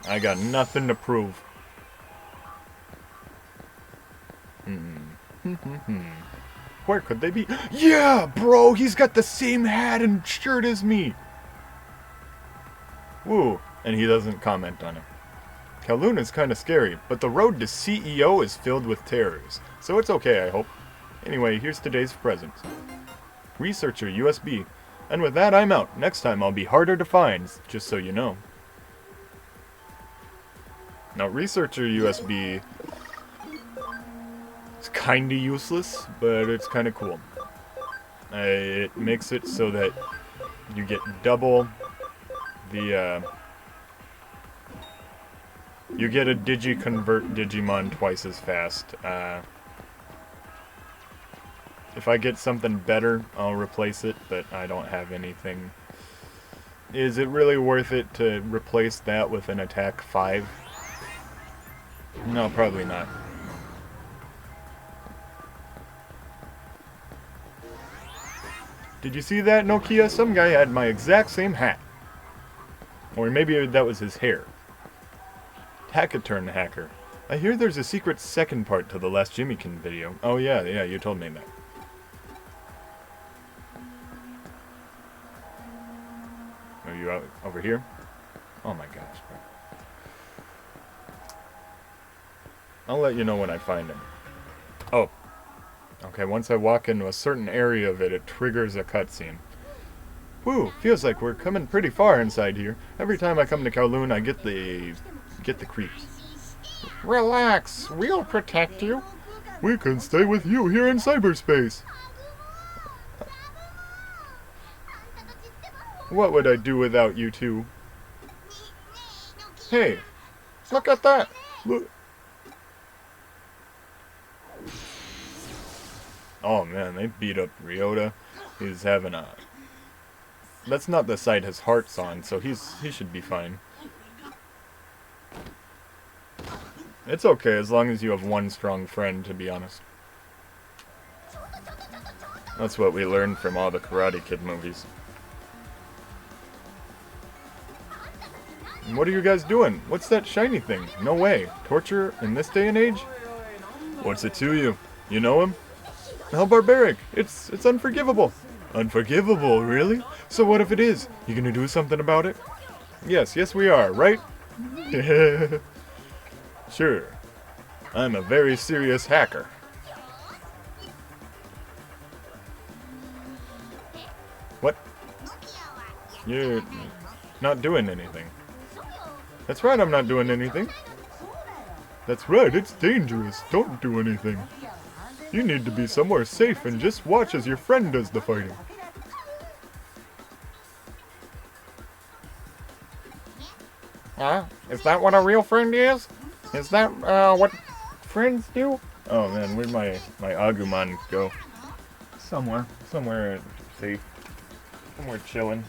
I got nothing to prove. Where could they be? Yeah, bro! He's got the same hat and shirt as me! Woo. And he doesn't comment on it. Kowloon is kinda scary, but the road to CEO is filled with terrors. So it's okay, I hope. Anyway, here's today's present. Researcher USB. And with that, I'm out. Next time I'll be harder to find, just so you know. Now, Researcher USB is kinda useless, but it's kinda cool. It makes it so that you get double the, you get a Digi-convert Digimon twice as fast. If I get something better, I'll replace it, but I don't have anything. Is it really worth it to replace that with an attack 5? No, probably not. Did you see that, Nokia? Some guy had my exact same hat. Or maybe that was his hair. Hackaturn hacker. I hear there's a secret second part to the last Jimmykin video. Oh yeah, you told me that. Are you out over here? Oh my gosh, bro. I'll let you know when I find him. Oh. Okay, once I walk into a certain area of it, it triggers a cutscene. Whew, feels like we're coming pretty far inside here. Every time I come to Kowloon, I get the creeps. Relax, we'll protect you. We can stay with you here in cyberspace. What would I do without you two? Hey, look at that! Look. Oh man, they beat up Ryota. He's having a... That's not the side his heart's on, so he should be fine. It's okay, as long as you have one strong friend, to be honest. That's what we learned from all the Karate Kid movies. What are you guys doing? What's that shiny thing? No way. Torture in this day and age? What's it to you? You know him? How barbaric. It's unforgivable. Unforgivable, really? So what if it is? You gonna do something about it? Yes we are, right? Sure. I'm a very serious hacker. What? You're not doing anything. That's right, I'm not doing anything. That's right, it's dangerous. Don't do anything. You need to be somewhere safe and just watch as your friend does the fighting. Is that what a real friend is? Is that, what friends do? Oh man, where'd my Agumon go? Somewhere safe. Somewhere chilling.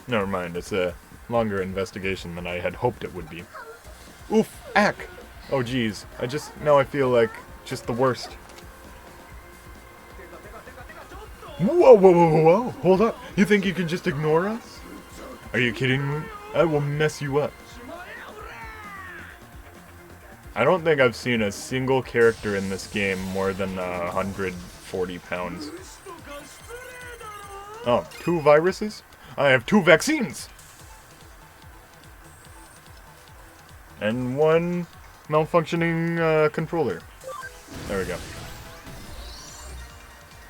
Never mind, it's a longer investigation than I had hoped it would be. Oof, ack! Oh geez, now I feel like just the worst. Whoa, hold up. You think you can just ignore us? Are you kidding me? I will mess you up. I don't think I've seen a single character in this game more than 140 pounds. Oh, 2 viruses? I have 2 vaccines! And 1 malfunctioning controller. There we go.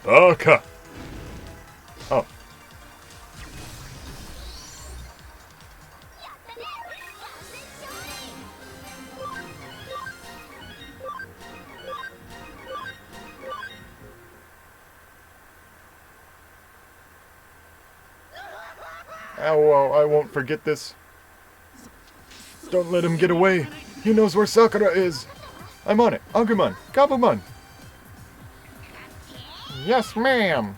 Baka! Oh. Ow, I won't forget this. Don't let him get away. He knows where Sakura is. I'm on it. Agumon, Gabumon. Yes, ma'am.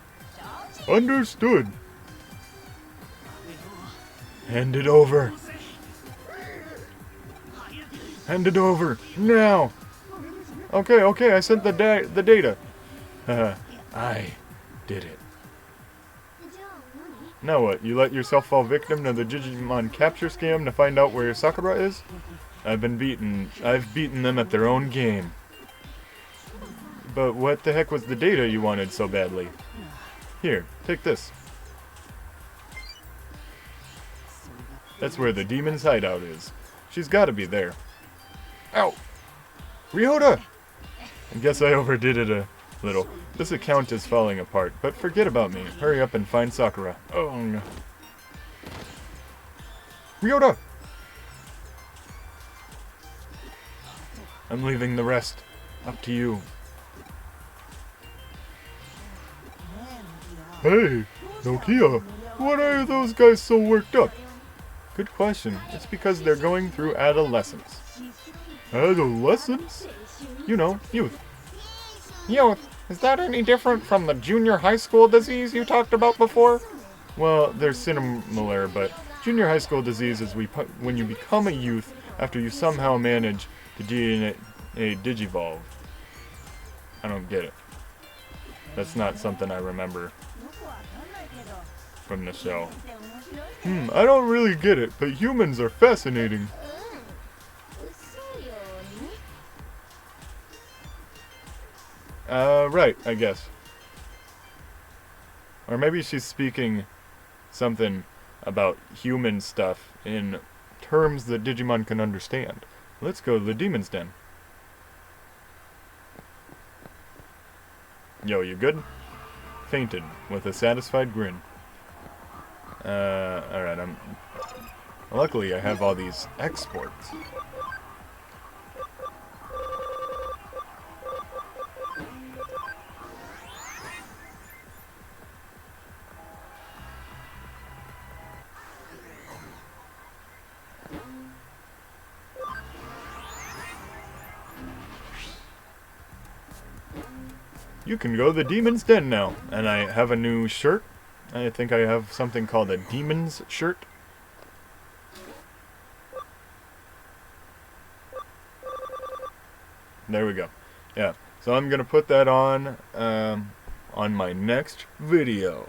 Understood. Hand it over. Hand it over. Now. Okay, I sent the data. I did it. Now what, you let yourself fall victim to the Digimon capture scam to find out where Sakura is? I've beaten them at their own game. But what the heck was the data you wanted so badly? Here, take this. That's where the demon's hideout is. She's gotta be there. Ow! Ryota! I guess I overdid it a little. This account is falling apart, but forget about me. Hurry up and find Sakura. Oh. Ryota! I'm leaving the rest. Up to you. Hey, Nokia, what are those guys so worked up? Good question. It's because they're going through adolescence. Adolescence? You know, youth. Youth? Is that any different from the junior high school disease you talked about before? Well, they're similar, but junior high school disease is when you become a youth after you somehow manage to DNA digivolve. I don't get it. That's not something I remember from the show. I don't really get it, but humans are fascinating. Right, I guess. Or maybe she's speaking something about human stuff in terms that Digimon can understand. Let's go to the Demon's Den. Yo, you good? Fainted, with a satisfied grin. Alright, luckily I have all these exports. You can go to the Demon's Den now, and I have a new shirt. I think I have something called a Demon's shirt. There we go. Yeah, so I'm gonna put that on my next video.